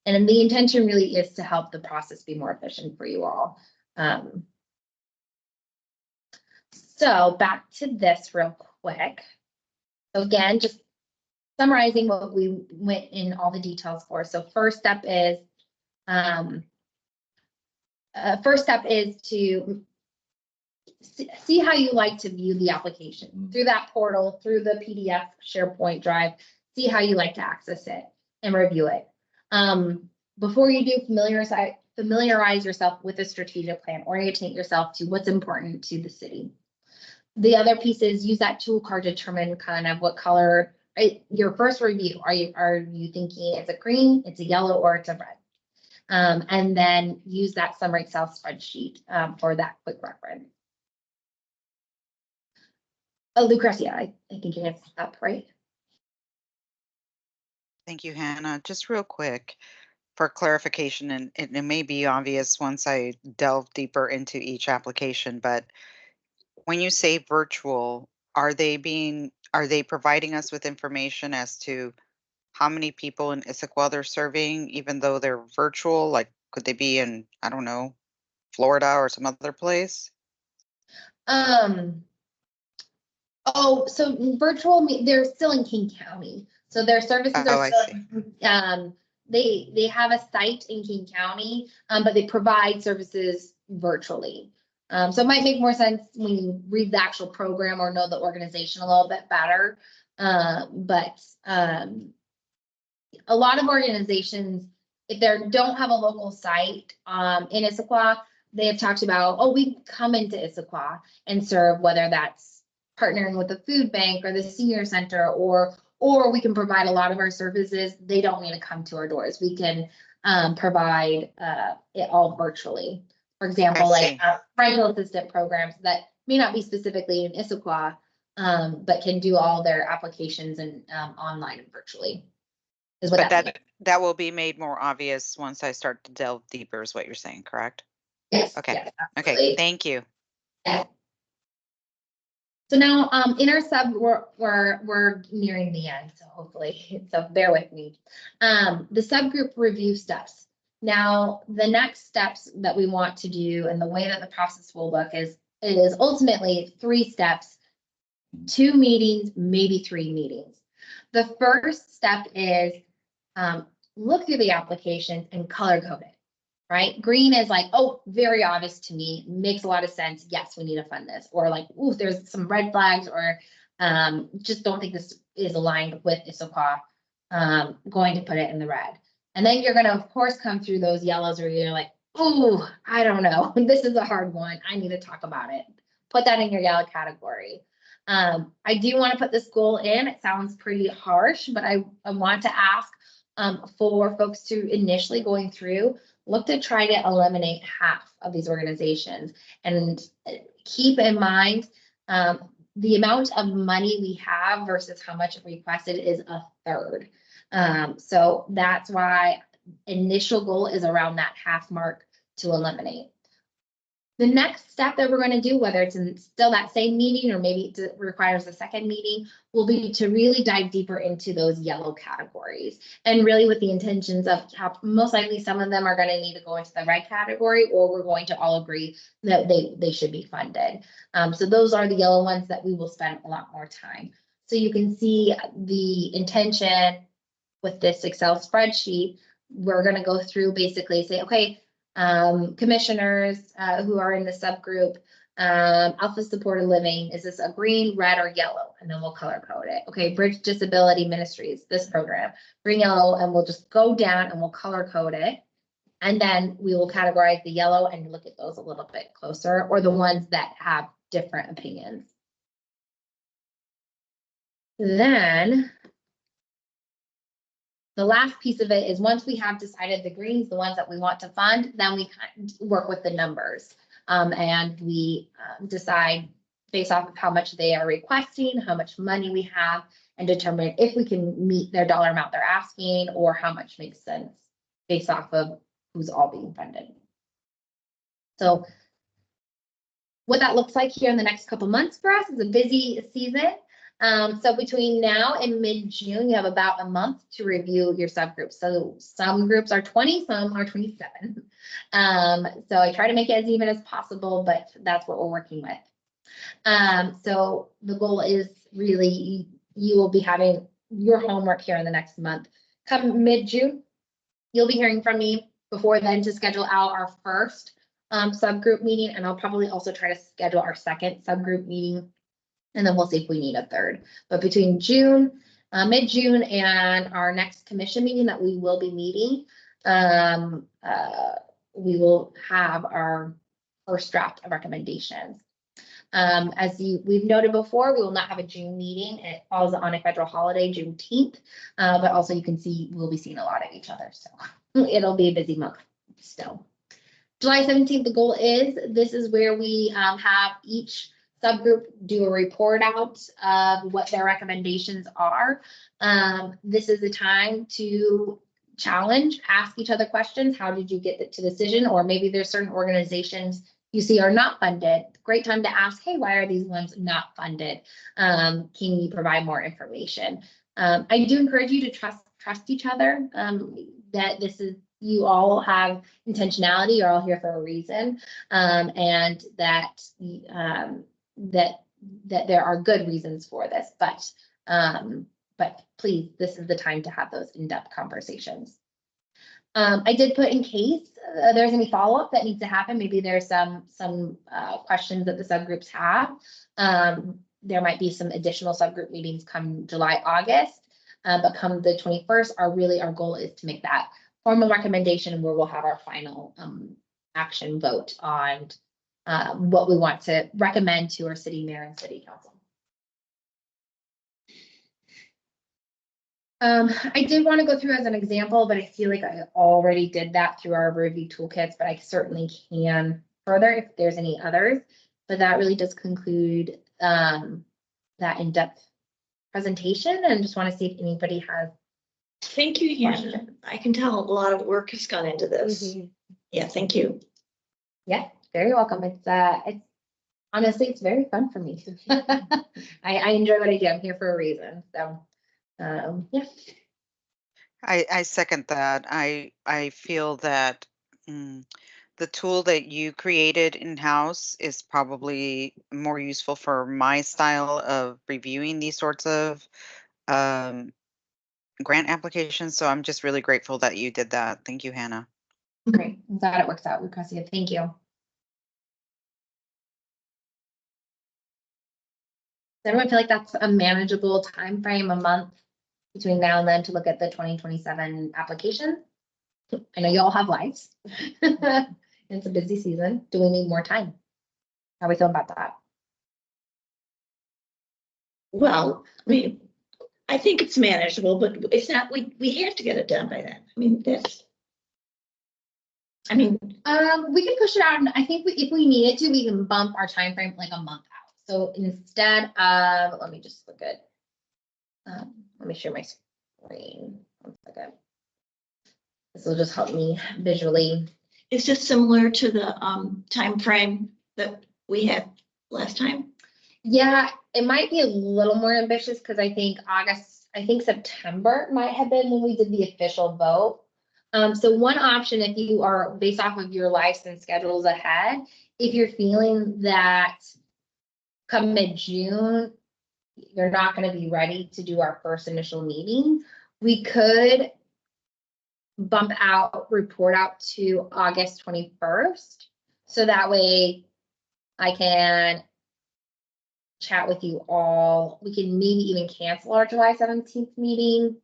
And the intention really is to help the process be more efficient for you all. So back to this real quick. So again, just summarizing what we went in all the details for. So first step is to see how you like to view the application through that portal, through the PDF SharePoint drive, see how you like to access it and review it. Before you do, familiarize yourself with a strategic plan, orientate yourself to what's important to the city. The other piece is use that tool card to determine kind of what color, your first review, are you thinking it's a green, it's a yellow, or it's a red? And then use that summary Excel spreadsheet for that quick reference. Oh, Lucrecia, I think you're up, right? Thank you, Hannah. Just real quick for clarification, and it may be obvious once I delve deeper into each application, but when you say virtual, are they providing us with information as to how many people in Issaquah they're serving, even though they're virtual? Like, could they be in, I don't know, Florida or some other place? Oh, so virtual, they're still in King County. So their services Oh, are I still, they have a site in King County, but they provide services virtually. So it might make more sense when you read the actual program or know the organization a little bit better. But a lot of organizations, if they don't have a local site in Issaquah, they have talked about, oh, we come into Issaquah and serve, whether that's partnering with the food bank or the senior center, or we can provide a lot of our services. They don't need to come to our doors. We can provide it all virtually. For example, like rental assistant programs that may not be specifically in Issaquah, but can do all their applications and online and virtually. Is what that will be made more obvious once I start to delve deeper, is what you're saying, correct? Yes. Okay. Yes, okay. Thank you. Yeah. So now, in our sub, we're nearing the end, so hopefully, so bear with me. The subgroup review steps. Now, the next steps that we want to do and the way that the process will look is ultimately 3 steps, 2 meetings, maybe 3 meetings. The first step is look through the application and color code it. Right? Green is like, oh, very obvious to me, makes a lot of sense. Yes, we need to fund this. Or like, ooh, there's some red flags, or just don't think this is aligned with Issaquah. Going to put it in the red. And then you're going to, of course, come through those yellows where you're like, ooh, I don't know. This is a hard one. I need to talk about it. Put that in your yellow category. I do want to put this goal in. It sounds pretty harsh, but I want to ask for folks to initially going through, look to try to eliminate half of these organizations, and keep in mind the amount of money we have versus how much requested is a third. So that's why initial goal is around that half mark to eliminate. The next step that we're going to do, whether it's in still that same meeting or maybe it requires a second meeting, will be to really dive deeper into those yellow categories, and really with the intentions of how most likely some of them are going to need to go into the red category, or we're going to all agree that they should be funded. So those are the yellow ones that we will spend a lot more time. So you can see the intention with this Excel spreadsheet. We're going to go through basically say, okay, commissioners who are in the subgroup, Alpha Supported Living, is this a green, red, or yellow? And then we'll color code it. Okay, Bridge Disability Ministries, this program, green, yellow, and we'll just go down and we'll color code it. And then we will categorize the yellow and look at those a little bit closer, or the ones that have different opinions. Then the last piece of it is once we have decided the greens, the ones that we want to fund, then we work with the numbers and we decide based off of how much they are requesting, how much money we have, and determine if we can meet their dollar amount they're asking or how much makes sense based off of who's all being funded. So what that looks like here in the next couple months for us is a busy season. So between now and mid-June, you have about a month to review your subgroups. So some groups are 20, some are 27. So I try to make it as even as possible, but that's what we're working with. So the goal is really, you will be having your homework here in the next month. Come mid-June, you'll be hearing from me before then to schedule out our first subgroup meeting, and I'll probably also try to schedule our second subgroup meeting, and then we'll see if we need a third. But between June, mid-June, and our next commission meeting that we will be meeting, we will have our first draft of recommendations. As we've noted before, we will not have a June meeting. It falls on a federal holiday, Juneteenth, but also you can see we'll be seeing a lot of each other, so it'll be a busy month still. July 17th, the goal is, this is where we have each subgroup do a report out of what their recommendations are. This is the time to challenge, ask each other questions. How did you get to decision? Or maybe there's certain organizations you see are not funded. Great time to ask, hey, why are these ones not funded? Can you provide more information? I do encourage you to trust each other, that this is, you all have intentionality, you're all here for a reason, and that there are good reasons for this, but please, this is the time to have those in-depth conversations. I did put, in case there's any follow-up that needs to happen, maybe there's some questions that the subgroups have. There might be some additional subgroup meetings come July, August, but come the 21st, our goal is to make that formal recommendation where we'll have our final action vote on what we want to recommend to our city mayor and city council. I did want to go through as an example, but I feel like I already did that through our review toolkits, but I certainly can further if there's any others. But that really does conclude that in-depth presentation, and just want to see if anybody has. Thank you, Hannah. I can tell a lot of work has gone into this. Yeah, thank you. Yeah, very welcome. It's honestly, it's very fun for me. I enjoy what I do. I'm here for a reason. So yeah. I second that. I feel that the tool that you created in-house is probably more useful for my style of reviewing these sorts of grant applications. So I'm just really grateful that you did that. Thank you, Hannah. Great. I'm glad it works out, Lucrecia. Thank you. Does everyone feel like that's a manageable time frame, a month between now and then, to look at the 2027 application? I know you all have lives. It's a busy season. Do we need more time? How we feel about that? Well, I think it's manageable, but it's not, we have to get it done by then. We can push it out, and I think if we needed to, we can bump our time frame like a month out. So instead of, let me just look at, let me share my screen. 1 second. This will just help me visually. Is this similar to the time frame that we had last time? Yeah, it might be a little more ambitious because I think September might have been when we did the official vote. So one option, if you are based off of your license schedules ahead, if you're feeling that come mid-June, you're not going to be ready to do our first initial meeting, we could report out to August 21st. So that way I can chat with you all. We can maybe even cancel our July 17th meeting.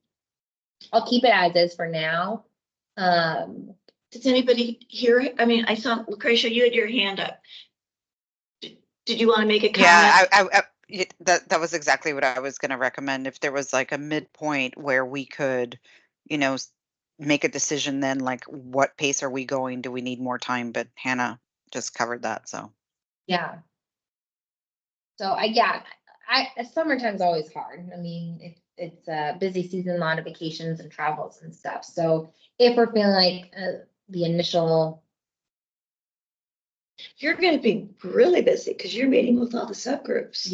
I'll keep it as is for now. Does anybody hear? I saw Lucrecia, you had your hand up. Did you want to make a comment? Yeah, that was exactly what I was going to recommend. If there was like a midpoint where we could, make a decision, then like what pace are we going? Do we need more time? But Hannah just covered that. So yeah. So summertime's always hard. it's a busy season, a lot of vacations and travels and stuff. So if we're feeling like the initial, You're gonna be really busy because you're meeting with all the subgroups.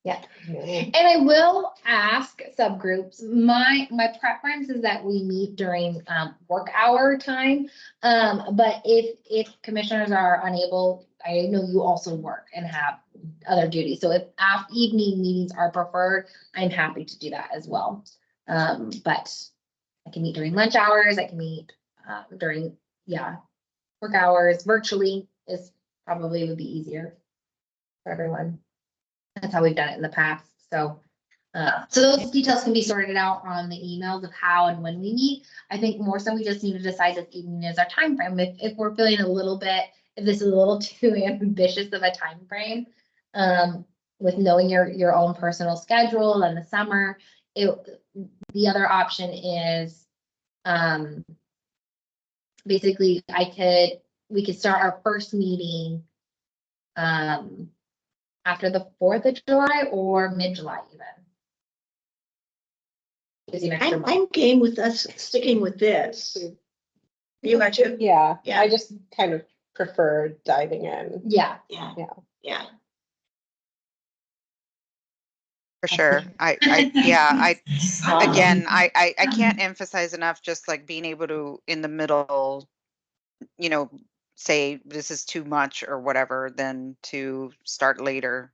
yeah. Mhm. And I will ask subgroups, my preference is that we meet during work hour time. But if commissioners are unable, I know you also work and have other duties. So if evening meetings are preferred, I'm happy to do that as well. But I can meet during lunch hours, I can meet during, work hours, virtually is probably would be easier for everyone. That's how we've done it in the past. So those details can be sorted out on the emails of how and when we meet. I think more so we just need to decide this evening is our time frame. If we're feeling a little bit, if this is a little too ambitious of a time frame, with knowing your own personal schedule and the summer, the other option is, basically we could start our first meeting, after the 4th of July or mid-July even. Gives you an extra month. I'm game with us sticking with this. You got to? Yeah, Yeah. I just kind of prefer diving in. Yeah, Yeah. Yeah. Yeah. For sure. Again, I can't emphasize enough, just like being able to, in the middle, say this is too much or whatever, than to start later.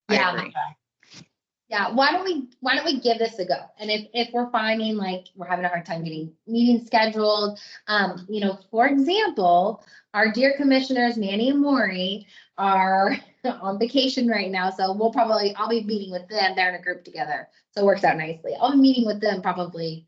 Yeah. I agree. yeah. Why don't we give this a go? And if we're finding like we're having a hard time getting meetings scheduled, for example, our dear commissioners, Manny and Maury, are on vacation right now. So I'll be meeting with them. They're in a group together. So it works out nicely. I'll be meeting with them probably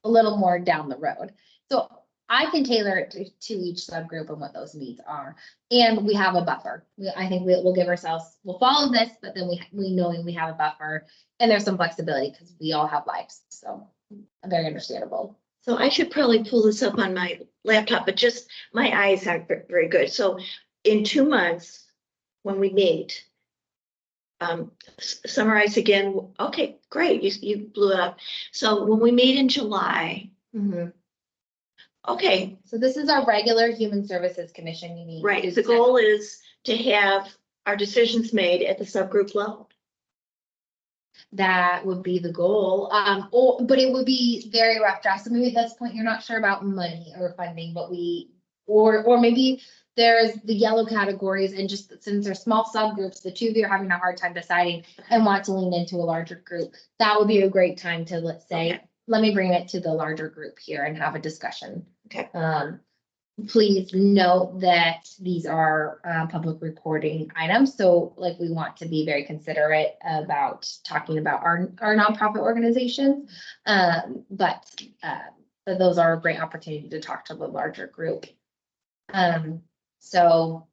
a little more down the road. So I can tailor it to each subgroup and what those needs are. And we have a buffer. I think we'll give ourselves, we'll follow this, but then we know we have a buffer and there's some flexibility because we all have lives. So very understandable. So I should probably pull this up on my laptop, but just my eyes aren't very good. So in 2 months, when we meet, summarize again. Okay, great. You blew it up. So when we meet in July, okay, So this is our regular Human Services Commission meeting. right. The goal is to have our decisions made at the subgroup level. That would be the goal. But it would be very rough draft. So maybe at this point, you're not sure about money or funding, but or maybe there's the yellow categories and just since they're small subgroups, the two of you are having a hard time deciding and want to lean into a larger group. That would be a great time to, let's say, Okay. let me bring it to the larger group here and have a discussion. Okay. Please note that these are public recording items. So like we want to be very considerate about talking about our nonprofit organizations. But those are a great opportunity to talk to the larger group. So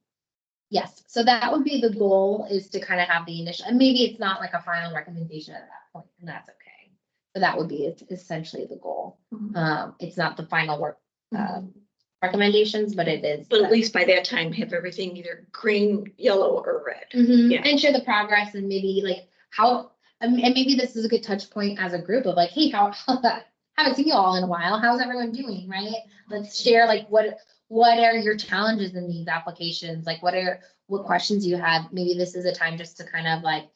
yes, so that would be the goal, is to kind of have the initial, and maybe it's not like a final recommendation at that point, and that's okay. But that would be essentially the goal. It's not the final work recommendations, but it is. But at least by that time, have everything either green, yellow, or red. Yeah. And share the progress and maybe like how, and maybe this is a good touch point as a group of like, hey, how haven't seen you all in a while. How's everyone doing, right? Let's share like what are your challenges in these applications? Like what questions you have? Maybe this is a time just to kind of like,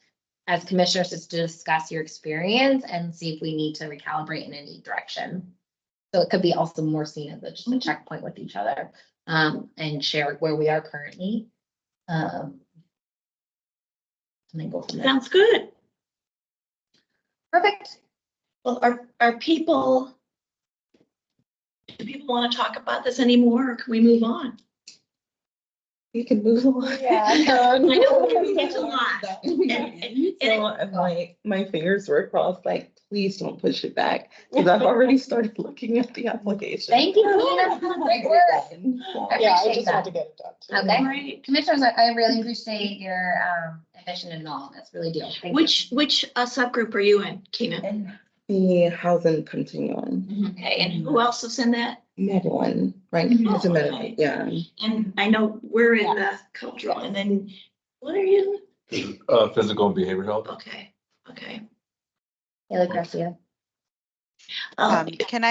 as commissioners, just to discuss your experience and see if we need to recalibrate in any direction. So it could be also more seen as just a checkpoint with each other, and share where we are currently. And then go from there. Sounds good. Perfect. Well, do people want to talk about this anymore, or can we move on? You can move on. Yeah. I know it's a lot. So my fingers were crossed, like, please don't push it back, because I've already started looking at the application. Thank you, Tina, for the great work. I Yeah, I appreciate just that. want to get it done too. Okay. Right. Commissioners, I really appreciate your ambition and all this, really do. Thank you. Which subgroup are you in, Keena? The housing continuum, Okay, and who else is in that? Medellin, right? Mhm. It's a Medellin, Okay. yeah. And I know we're in the cultural, and then what are you? Physical and behavioral health. Okay, okay. Taylor Garcia. Can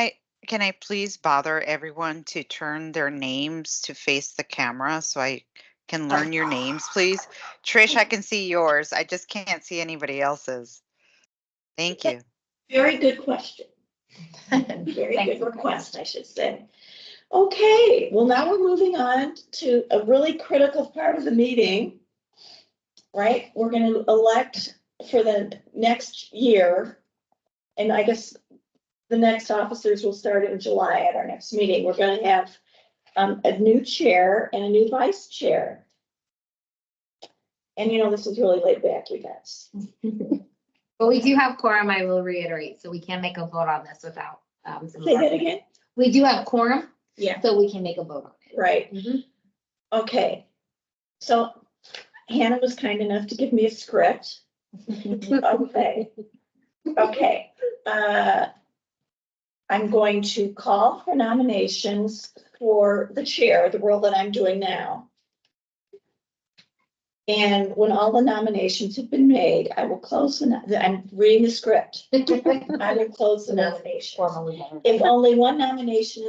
I please bother everyone to turn their names to face the camera so I can learn your names, please? Trish, I can see yours. I just can't see anybody else's. Thank you. Very good question. Very Thanks. good request, I should say. Okay, well, now we're moving on to a really critical part of the meeting. Right, we're going to elect for the next year. And I guess the next officers will start in July at our next meeting. We're going to have a new chair and a new vice chair. And you know, this is really laid back, you guys. But we do have quorum, I will reiterate, so we can make a vote on this without. Say that again? We do have quorum, Yeah, so we can make a vote on it. right. Mhm. Okay. So Hannah was kind enough to give me a script. Okay. Okay. I'm going to call for nominations for the chair, the role that I'm doing now. And when all the nominations have been made, I will close I'm reading the script. I will close the nomination. If only one nomination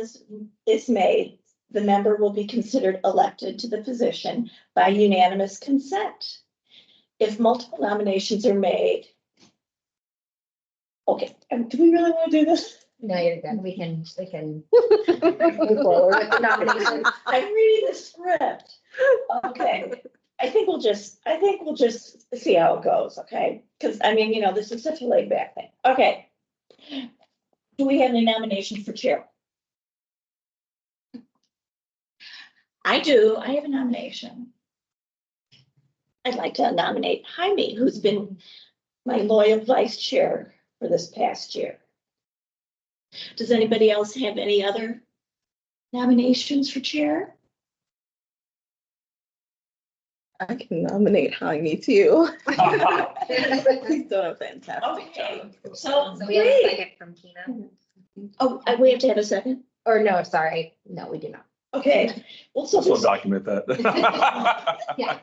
is made, the member will be considered elected to the position by unanimous consent. If multiple nominations are made. Okay, do we really want to do this? No, you're good. We can move forward with the nomination. I'm reading the script. Okay. I think we'll just see how it goes, okay? Because I mean, you know, this is such a laid back thing. Okay. Do we have any nominations for chair? I do. I have a nomination. I'd like to nominate Jaime, who's been my loyal vice chair for this past year. Does anybody else have any other nominations for chair? I can nominate Jaime too. He's done a fantastic Okay, job. so So we have a great. second from Tina. Oh, we have to have a second? Or no, sorry. No, we do not. Okay, well, so, So document that. Yeah.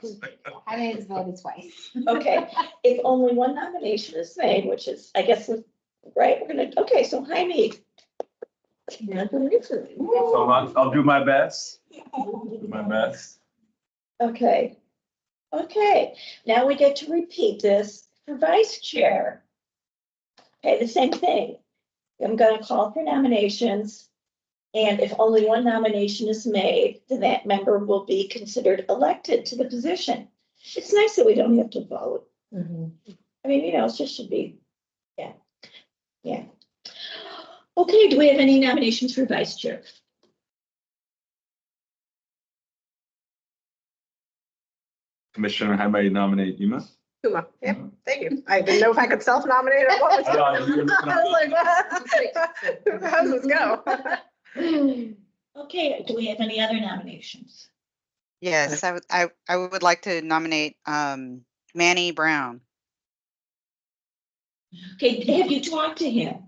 I mean, it's voted twice. okay, if only one nomination is made, which is, I guess, right, we're gonna, okay, so Jaime. Congratulations. So I'll do my best. Do my best. Okay. Okay, now we get to repeat this for vice chair. Okay, the same thing. I'm gonna call for nominations. And if only one nomination is made, then that member will be considered elected to the position. It's nice that we don't have to vote. Mhm. I mean, you know, it just should be, yeah, yeah. Okay, do we have any nominations for vice chair? Commissioner, how may you nominate Yuma? Kuma, yep, thank you. I didn't know if I could self-nominate or what. I I was like, how does this go? Okay, do we have any other nominations? Yes, I would like to nominate Manny Brown. Okay, have you talked to him?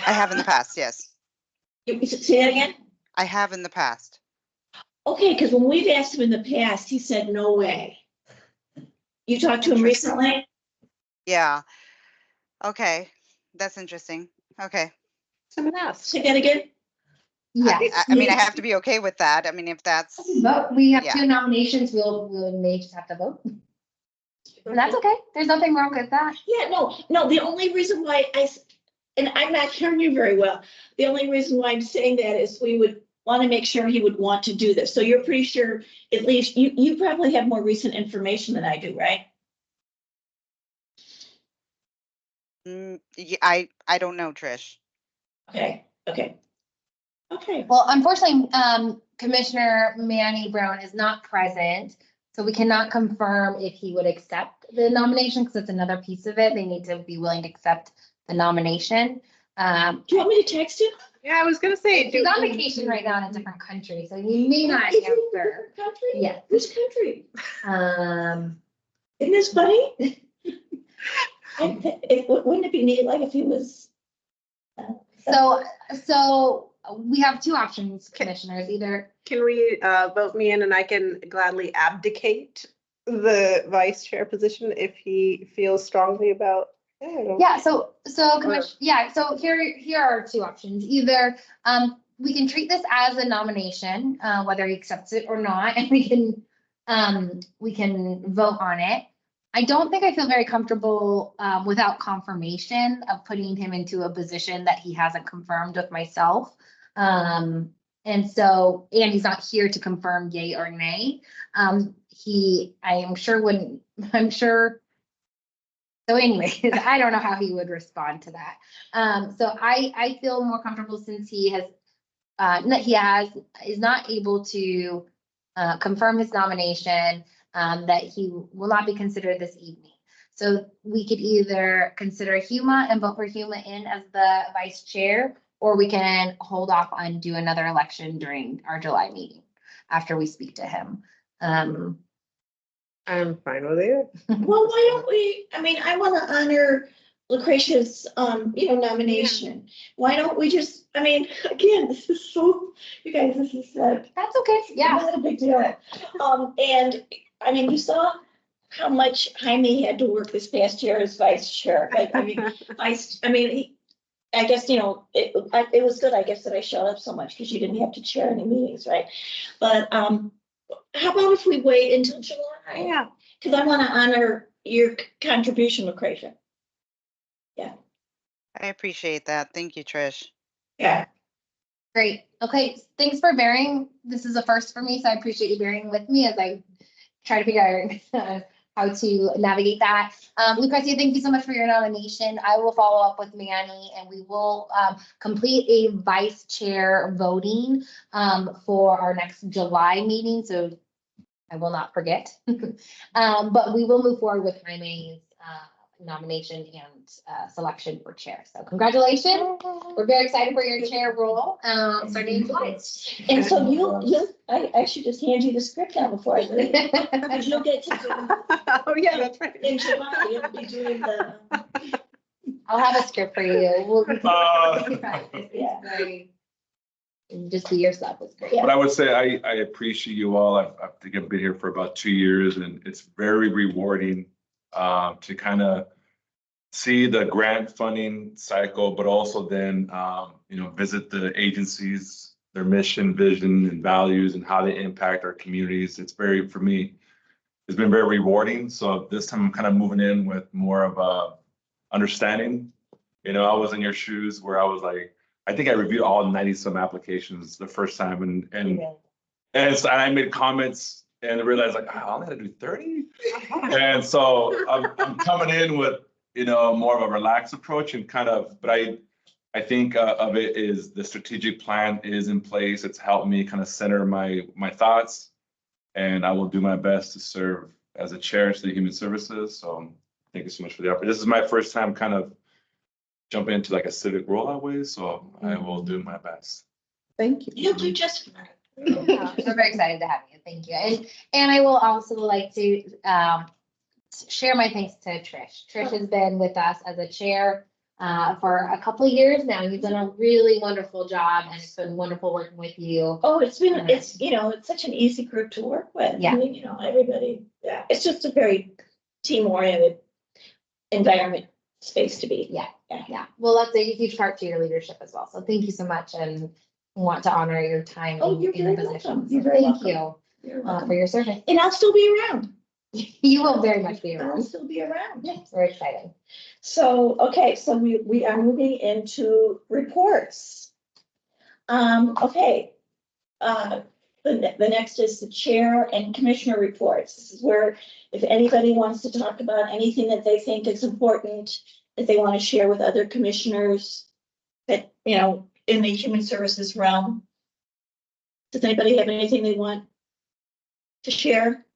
I have in the past, yes. Say that again? I have in the past. Okay, because when we've asked him in the past, he said, no way. You talked to him Interesting. recently? Yeah. Okay, that's interesting. Okay. Someone asked. Say that again? Yeah. I mean, I have to be okay with that. I mean, if that's, Vote. We have Yeah. 2 nominations. We may just have to vote. And that's okay. There's nothing wrong with that. Yeah, no, the only reason why and I'm not hearing you very well. The only reason why I'm saying that is we would want to make sure he would want to do this. So you're pretty sure, at least, you probably have more recent information than I do, right? yeah, I don't know, Trish. Okay. Well, unfortunately, Commissioner Manny Brown is not present, so we cannot confirm if he would accept the nomination because it's another piece of it. They need to be willing to accept the nomination. Do you want me to text him? Yeah, I was gonna say. He's on vacation right now in a different country, so he may not Is he in a answer. different country? Yeah. Which country? Isn't this funny? Wouldn't it be neat, like, if he was? So we have 2 options, commissioners, either. Can we vote me in and I can gladly abdicate the vice chair position if he feels strongly about Yeah, so here are two options. Either, we can treat this as a nomination, whether he accepts it or not, and we can vote on it. I don't think I feel very comfortable, without confirmation of putting him into a position that he hasn't confirmed with myself. And he's not here to confirm yay or nay. So anyways, I don't know how he would respond to that. So I feel more comfortable since he is not able to confirm his nomination, that he will not be considered this evening. So we could either consider Huma and vote for Huma in as the vice chair, or we can hold off on do another election during our July meeting after we speak to him. I'm fine with it. Well, why don't we, I mean, I want to honor Lucretia's, nomination. Why don't we just, I mean, again, this is so, you guys, this is like. That's okay, yeah. Not a big deal. And I mean, you saw how much Jaime had to work this past year as vice chair. I guess, it was good, I guess, that I showed up so much because you didn't have to chair any meetings, right? But, how about if we wait until July? Yeah. Because I want to honor your contribution, Lucretia. I appreciate that. Thank you, Trish. Yeah. Great. Okay, thanks for bearing. This is a first for me, so I appreciate you bearing with me as I try to figure out how to navigate that. Lucretia, thank you so much for your nomination. I will follow up with Manny and we will complete a vice chair voting for our next July meeting. So I will not forget. But we will move forward with Jaime's nomination and selection for chair. So congratulations. We're very excited for your chair role starting in July. And so I should just hand you the script out before I leave. Because you'll get to do. Oh, yeah, that's right. In July, you'll be doing the. I'll have a script for you. We'll Yeah. Just be yourself. It's great. But I would say I appreciate you all. I think I've been here for about 2 years and it's very rewarding to kind of see the grant funding cycle, but also then, visit the agencies, their mission, vision, and values and how they impact our communities. For me, it's been very rewarding. So this time I'm kind of moving in with more of a understanding. I was in your shoes where I was like, I think I reviewed all 90 some applications the first time and so I made comments and realized like, I only had to do 30. And so I'm coming in with, more of a relaxed approach and but I think of it is the strategic plan is in place. It's helped me kind of center my thoughts and I will do my best to serve as a chair to the Human Services. So thank you so much for the opportunity. This is my first time kind of jumping into like a civic role always, so I will do my best. Thank you. You'll do just fine. We're very excited to have you. Thank you. And I will also like to share my thanks to Trish. Trish has been with us as a chair for a couple of years now. You've done a really wonderful job and it's been wonderful working with you. Oh, it's such an easy group to work with. Yeah. I mean, everybody, it's just a very team-oriented environment space to be. Yeah. Well, that's a huge part to your leadership as well. So thank you so much and want to honor your time Oh, you're in very the position. welcome. You're very Thank welcome. you for your service. And I'll still be around. You will very much be I'll around. still be around. Yes, we're excited. So, okay, so we are moving into reports. Okay. The next is the chair and commissioner reports. This is where if anybody wants to talk about anything that they think is important, that they want to share with other commissioners that, in the human services realm. Does anybody have anything they want to share?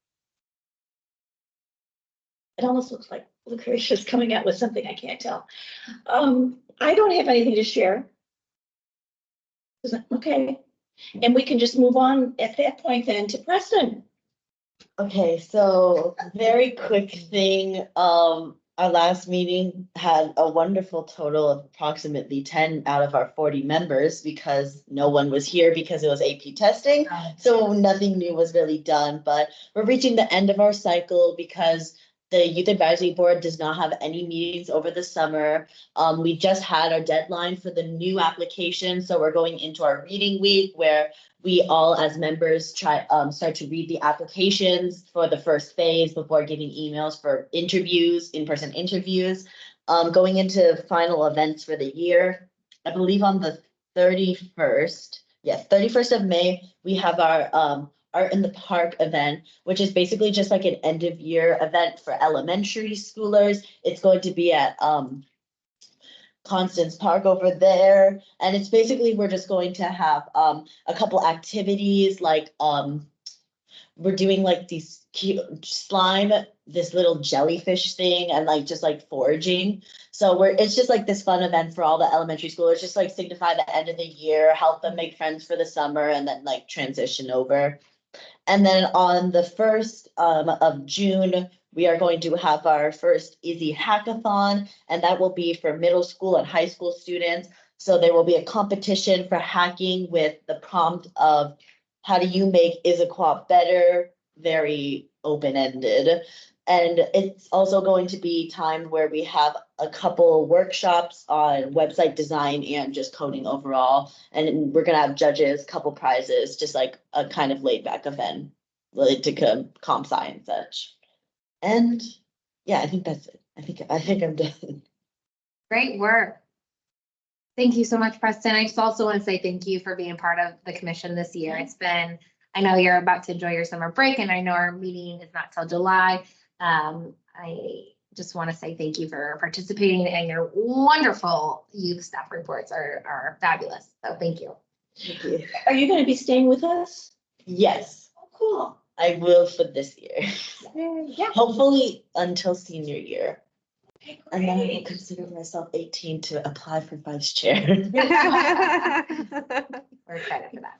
It almost looks like Lucretia's coming out with something, I can't tell. I don't have anything to share. Okay, and we can just move on at that point then to Preston. Okay, so very quick thing. Our last meeting had a wonderful total of approximately 10 out of our 40 members because no one was here because it was AP testing. So nothing new was really done, but we're reaching the end of our cycle because The Youth Advisory Board does not have any meetings over the summer. We just had our deadline for the new application, so we're going into our reading week where we all as members start to read the applications for the first phase before getting emails for interviews, in-person interviews. Going into final events for the year, I believe on the 31st, yes, 31st of May, we have our Art in the Park event, which is basically just like an end of year event for elementary schoolers. It's going to be at Constance Park over there. And it's basically, we're just going to have a couple activities like we're doing like these cute slime, this little jellyfish thing, and like just like foraging. So it's just like this fun event for all the elementary schoolers, just like signify the end of the year, help them make friends for the summer, and then like transition over. And then on the 1st of June, we are going to have our first Izzy Hackathon, and that will be for middle school and high school students. So there will be a competition for hacking with the prompt of how do you make Issaquah better, very open-ended. And it's also going to be time where we have a couple workshops on website design and just coding overall. And we're gonna have judges, couple prizes, just like a kind of laid back event related to comp sci and such. And yeah, I think that's it. I think I'm done. Great work. Thank you so much, Preston. I just also want to say thank you for being part of the commission this year. It's been, I know you're about to enjoy your summer break, and I know our meeting is not till July. I just want to say thank you for participating, and your wonderful youth staff reports are fabulous. So thank you. Thank you. Are you gonna be staying with us? Yes, Oh, cool. I will for this year. Yeah. Hopefully until senior year. Okay, And then I will great. consider myself 18 to apply for vice chair. We're excited for that.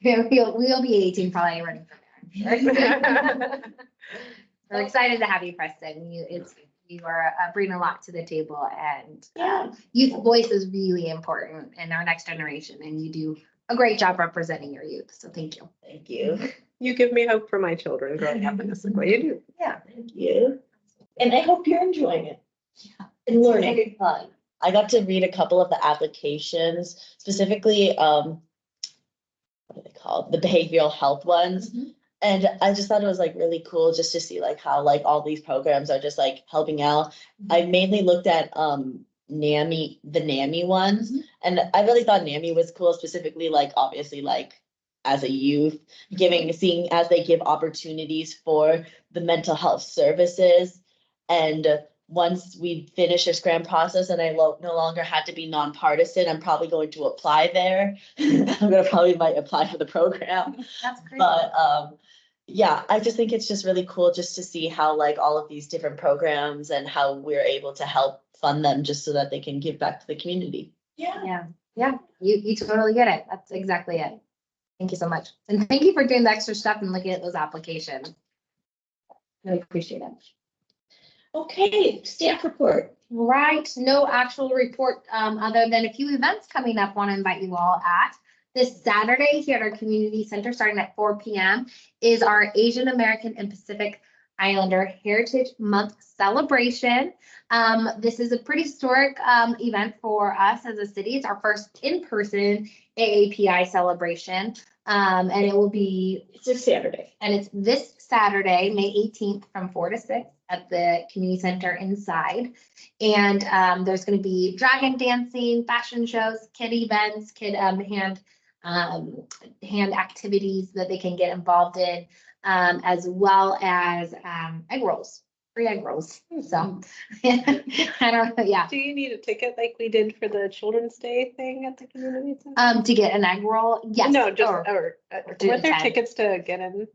We'll be 18 probably running for mayor. We're excited to have you, Preston. You are bringing a lot to the table, and youth voice is really important in our next generation, and you do a great job representing your youth. So thank you. Thank you. You give me hope for my children growing up in Issaquah. You do. Yeah, Thank you. and I hope you're enjoying it. Yeah. And learning. Very fun. I got to read a couple of the applications, specifically, what are they called? The behavioral health ones. Mhm. And I just thought it was like really cool just to see like how like all these programs are just like helping out. I mainly looked at NAMI, the NAMI ones, Mhm. and I really thought NAMI was cool, specifically like obviously like as a youth, seeing as they give opportunities for the mental health services. And once we finish this grant process and I no longer had to be nonpartisan, I'm probably going to apply there. I'm gonna probably might apply for the program. That's great. But yeah, I just think it's just really cool just to see how like all of these different programs and how we're able to help fund them just so that they can give back to the community. Yeah. Yeah, you totally get it. That's exactly it. Thank you so much. And thank you for doing the extra stuff and looking at those applications. Really appreciate it. Okay, staff report. Right, no actual report, other than a few events coming up. Want to invite you all at this Saturday here at our community center, starting at 4 p.m. is our Asian American and Pacific Islander Heritage Month celebration. This is a pretty historic event for us as a city. It's our first in-person AAPI celebration. And it will be, It's this Saturday. and it's this Saturday, May 18th from 4 to 6 at the community center inside. And there's going to be dragon dancing, fashion shows, kid events, kid hand activities that they can get involved in, as well as egg rolls, free egg rolls. So I don't know, yeah. Do you need a ticket like we did for the Children's Day thing at the community center? To get an egg roll, yes. No, just, or- or to were there attend. tickets to get in?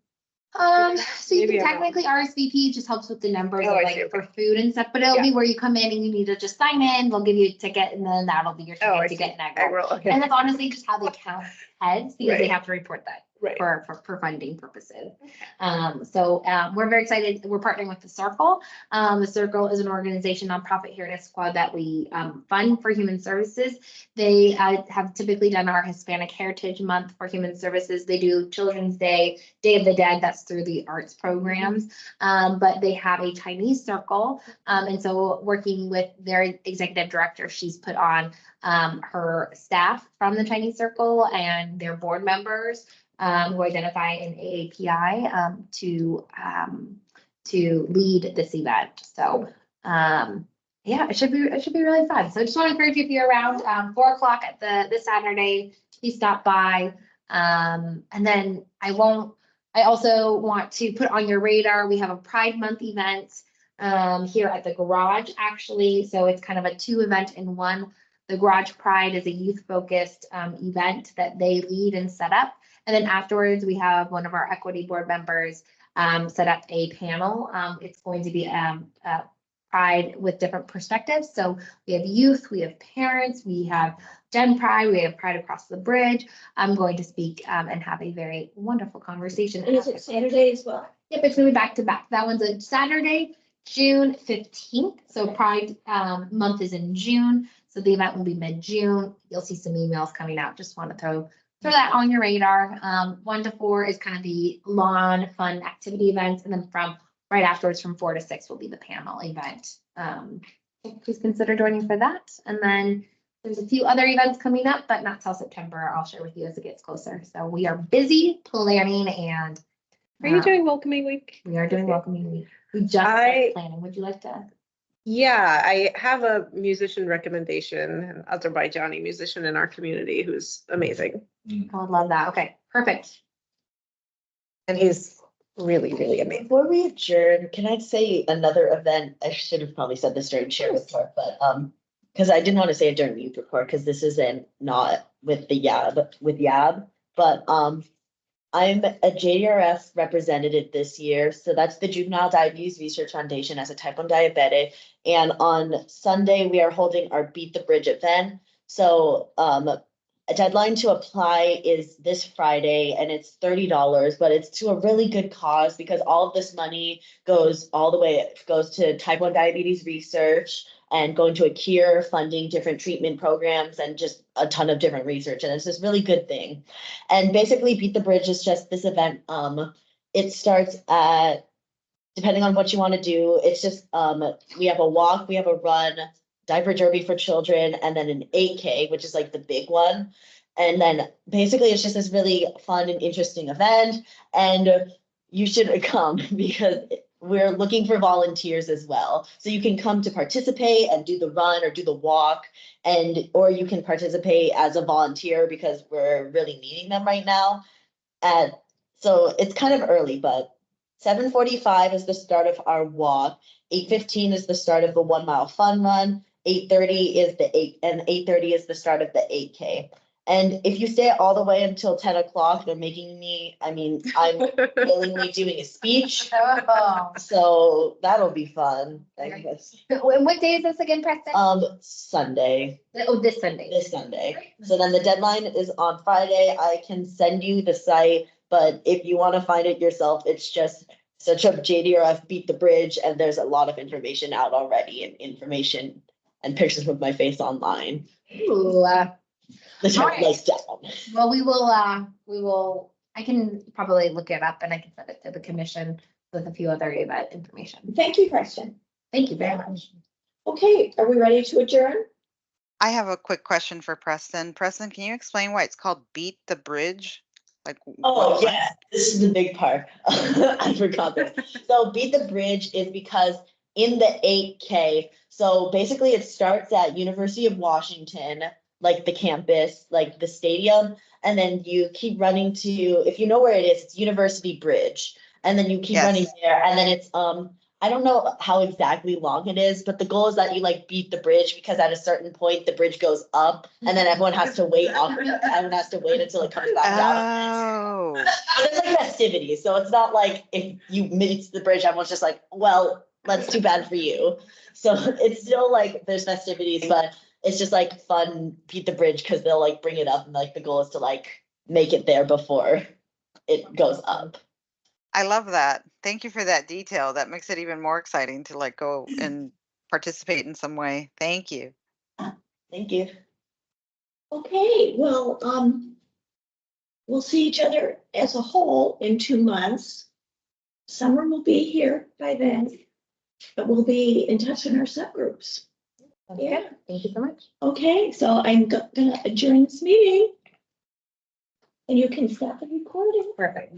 So you Maybe can I'm wrong. technically RSVP, just helps with the numbers Oh, of I like see, for food and stuff, but it'll Yeah. be where you come in and you need to just sign in, they'll give you a ticket, and then that'll be your Oh, I ticket to see. get an egg Egg roll. roll, okay. And that's honestly just how they count heads, because they Right. have to report that Right. for funding purposes. We're very excited. We're partnering with the Circle. The Circle is an organization, nonprofit here in Issaquah that we fund for human services. They have typically done our Hispanic Heritage Month for Human Services. They do Children's Day, Day of the Dead, that's through the arts programs. But they have a Chinese Circle. And so working with their executive director, she's put on her staff from the Chinese Circle and their board members who identify in AAPI to lead this event. So yeah, it should be really fun. So I just want to encourage you if you're around 4 o'clock at this Saturday, please stop by. And then I also want to put on your radar, we have a Pride Month event here at the garage actually. So it's kind of a 2 event in one. The Garage Pride is a youth-focused event that they lead and set up. And then afterwards, we have one of our equity board members set up a panel. It's going to be Pride with different perspectives. So we have youth, we have parents, we have Gen Pride, we have Pride Across the Bridge. I'm going to speak and have a very wonderful conversation. And is it Saturday as well? Yep, it's gonna be back to back. That one's a Saturday, June 15th. So Pride month is in June. So the event will be mid-June. You'll see some emails coming out. Just want to throw that on your radar. 1 to 4 is kind of the lawn fun activity events. And then from right afterwards from 4 to 6 will be the panel event. So please consider joining for that. And then there's a few other events coming up, but not till September. I'll share with you as it gets closer. So we are busy planning and. Are you doing welcoming week? We are doing welcoming week. We just started planning. Would you like to? Yeah, I have a musician recommendation, an Azerbaijani musician in our community who's amazing. I would love that. Okay, perfect. And he's really, really amazing. Before we adjourn, can I say another event? I should have probably said this during chair report, but because I didn't want to say it during the youth report, because this isn't not with the YAB, but I'm a JDRF representative this year. So that's the Juvenile Diabetes Research Foundation as a type 1 diabetic. And on Sunday, we are holding our Beat the Bridge event. So a deadline to apply is this Friday and it's $30, but it's to a really good cause because all of this money goes to type 1 diabetes research and going to a cure, funding different treatment programs and just a ton of different research. And it's this really good thing. And basically Beat the Bridge is just this event. It starts at, depending on what you want to do, it's just, we have a walk, we have a run, diaper derby for children, and then an 8K, which is like the big one. And then basically it's just this really fun and interesting event. And you should come because we're looking for volunteers as well. So you can come to participate and do the run or do the walk, or you can participate as a volunteer because we're really needing them right now. So it's kind of early, but 7:45 is the start of our walk. 8:15 is the start of the 1 mile fun run. 8:30 is the 8:30 is the start of the 8K. And if you stay all the way until 10 o'clock, they're making me, I'm willingly doing a speech. Oh. So that'll be fun. I guess. What day is this again, Preston? Sunday. Oh, this Sunday. This Sunday. So then the deadline is on Friday. I can send you the site, but if you want to find it yourself, it's just search up JDRF Beat the Bridge, and there's a lot of information out already and information and pictures with my face online. Ooh, The right. template's down. well, we will, I can probably look it up and I can send it to the commission with a few other event information. Thank you, Preston. Thank you very much. Okay, are we ready to adjourn? I have a quick question for Preston. Preston, can you explain why it's called Beat the Bridge? Like, Oh, what- yeah, this is the big part. I forgot this. So Beat the Bridge is because in the 8K, so basically it starts at University of Washington, like the campus, like the stadium, and then you keep running to, if you know where it is, it's University Bridge. And then you keep Yes. running there, and then it's I don't know how exactly long it is, but the goal is that you like beat the bridge because at a certain point the bridge goes up and then everyone has to wait up. Everyone has to wait until it comes back down. Oh, But it's like festivities, so it's not like if you meet the bridge, everyone's just like, well, that's too bad for you. So it's still like there's festivities, but it's just like fun, beat the bridge because they'll like bring it up and like the goal is to like make it there before. it goes up. I love that. Thank you for that detail. That makes it even more exciting to like go and participate in some way. Thank you. Thank you. Okay, well, we'll see each other as a whole in 2 months. Summer will be here by then, but we'll be in touch in our subgroups. Yeah, Thank you so much. okay, so I'm gonna adjourn this meeting. And you can stop the recording. Perfect.